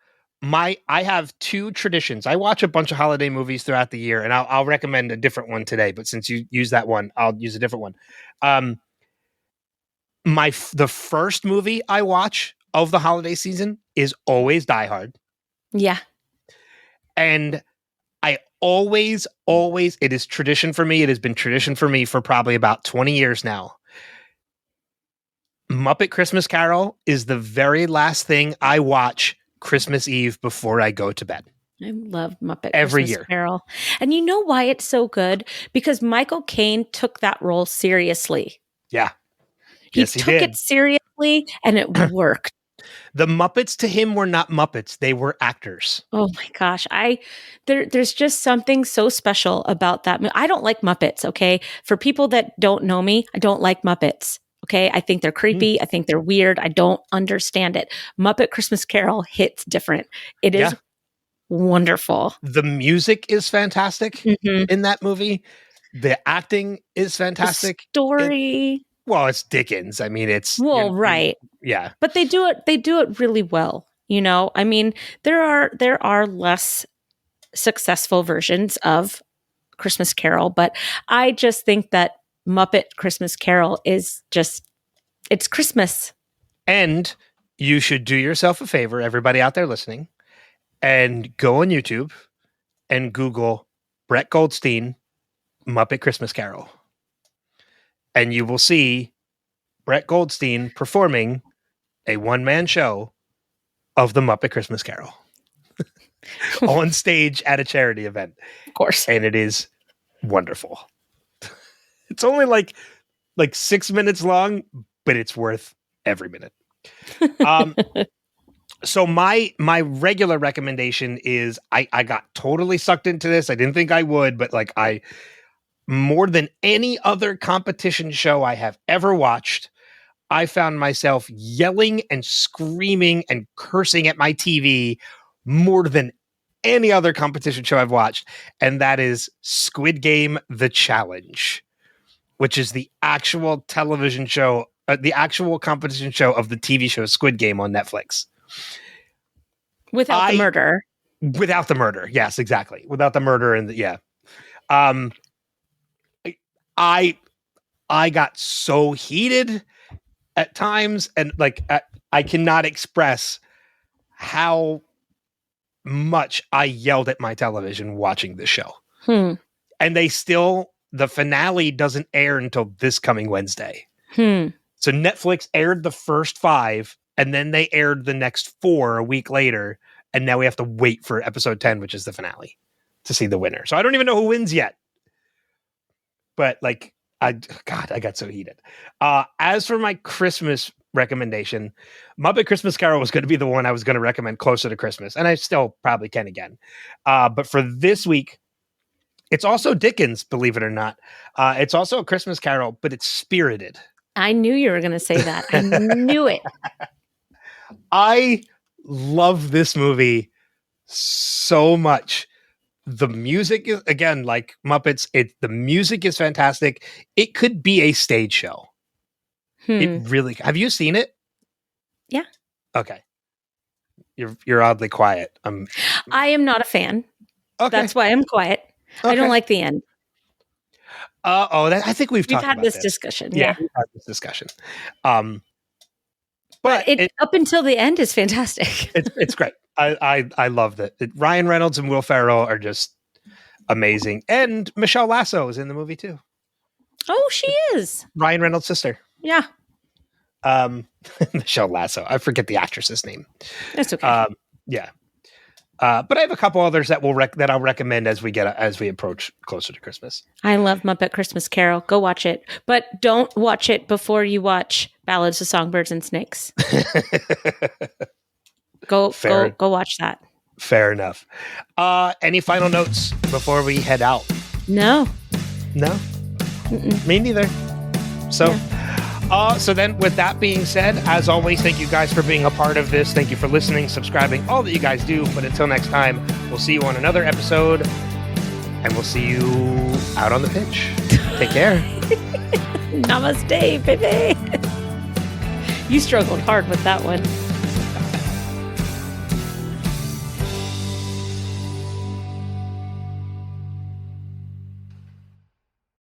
S3: two traditions. I watch a bunch of holiday movies throughout the year, and I'll recommend a different one today. But since you use that one, I'll use a different one. The first movie I watch of the holiday season is always Die Hard.
S4: Yeah,
S3: and I always, it is tradition for me. It has been tradition for me for probably about 20 years now. Muppet Christmas Carol is the very last thing I watch Christmas Eve before I go to bed.
S4: I love Muppet
S3: every
S4: Christmas
S3: year.
S4: Carol. And you know why it's so good? Because Michael Caine took that role seriously.
S3: Yeah.
S4: He took it seriously and it worked.
S3: The Muppets to him were not Muppets. They were actors.
S4: Oh my gosh. There's just something so special about that. I don't like Muppets. Okay. For people that don't know me, I don't like Muppets. Okay. I think they're creepy. I think they're weird. I don't understand it. Muppet Christmas Carol hits different. It is wonderful.
S3: The music is fantastic in that movie. The acting is fantastic.
S4: The story.
S3: Well, it's Dickens. I mean, it's
S4: right.
S3: Yeah.
S4: But they do it really well. I mean, there are less successful versions of Christmas Carol, but I just think that Muppet Christmas Carol is just, it's Christmas.
S3: And you should do yourself a favor, everybody out there listening, and go on YouTube and Google Brett Goldstein Muppet Christmas Carol. And you will see Brett Goldstein performing a one-man show of the Muppet Christmas Carol on stage at a charity event.
S4: Of course.
S3: And it is wonderful. It's only like 6 minutes long, but it's worth every minute. So my regular recommendation is I got totally sucked into this. I didn't think I would, but like more than any other competition show I have ever watched, I found myself yelling and screaming and cursing at my TV more than any other competition show I've watched. And that is Squid Game: The Challenge, which is the actual television show, the actual competition show of the TV show Squid Game on Netflix.
S4: Without the murder.
S3: Without the murder. Yes, exactly. Without the murder. And I got so heated at times, and like I cannot express how much I yelled at my television watching this show. And the finale doesn't air until this coming Wednesday. So Netflix aired the first 5, and then they aired the next 4 a week later, and now we have to wait for episode 10, which is the finale, to see the winner. So I don't even know who wins yet. But like, I got so heated. As for my Christmas recommendation, Muppet Christmas Carol was going to be the one I was going to recommend closer to Christmas, and I still probably can again. But for this week, it's also Dickens, believe it or not. It's also a Christmas Carol, but it's spirited.
S4: I knew you were going to say that. I knew it.
S3: I love this movie so much. The music is, again, like Muppets, the music is fantastic. It could be a stage show. It really. Have you seen it?
S4: Yeah.
S3: Okay. You're oddly quiet.
S4: I am not a fan.
S3: Okay.
S4: That's why I'm quiet. Okay. I don't like the end.
S3: I think we've talked
S4: had
S3: about
S4: this discussion.
S3: Yeah, we've had this discussion.
S4: But it up until the end is fantastic.
S3: It's great. I love that. Ryan Reynolds and Will Ferrell are just amazing, and Michelle Lasso is in the movie too.
S4: Oh, she is
S3: Ryan Reynolds' sister.
S4: Yeah.
S3: Michelle Lasso. I forget the actress's name.
S4: That's okay.
S3: Yeah. But I have a couple others that I'll recommend as we approach closer to Christmas.
S4: I love Muppet Christmas Carol. Go watch it, but don't watch it before you watch Ballads of Songbirds and Snakes. Go watch that.
S3: Fair enough. Any final notes before we head out?
S4: No.
S3: Mm-mm. Me neither. So. Yeah. So then, with that being said, as always, thank you guys for being a part of this. Thank you for listening, subscribing, all that you guys do. But until next time, we'll see you on another episode, and we'll see you out on the pitch. Take care.
S4: Namaste, baby. You struggled hard with that one.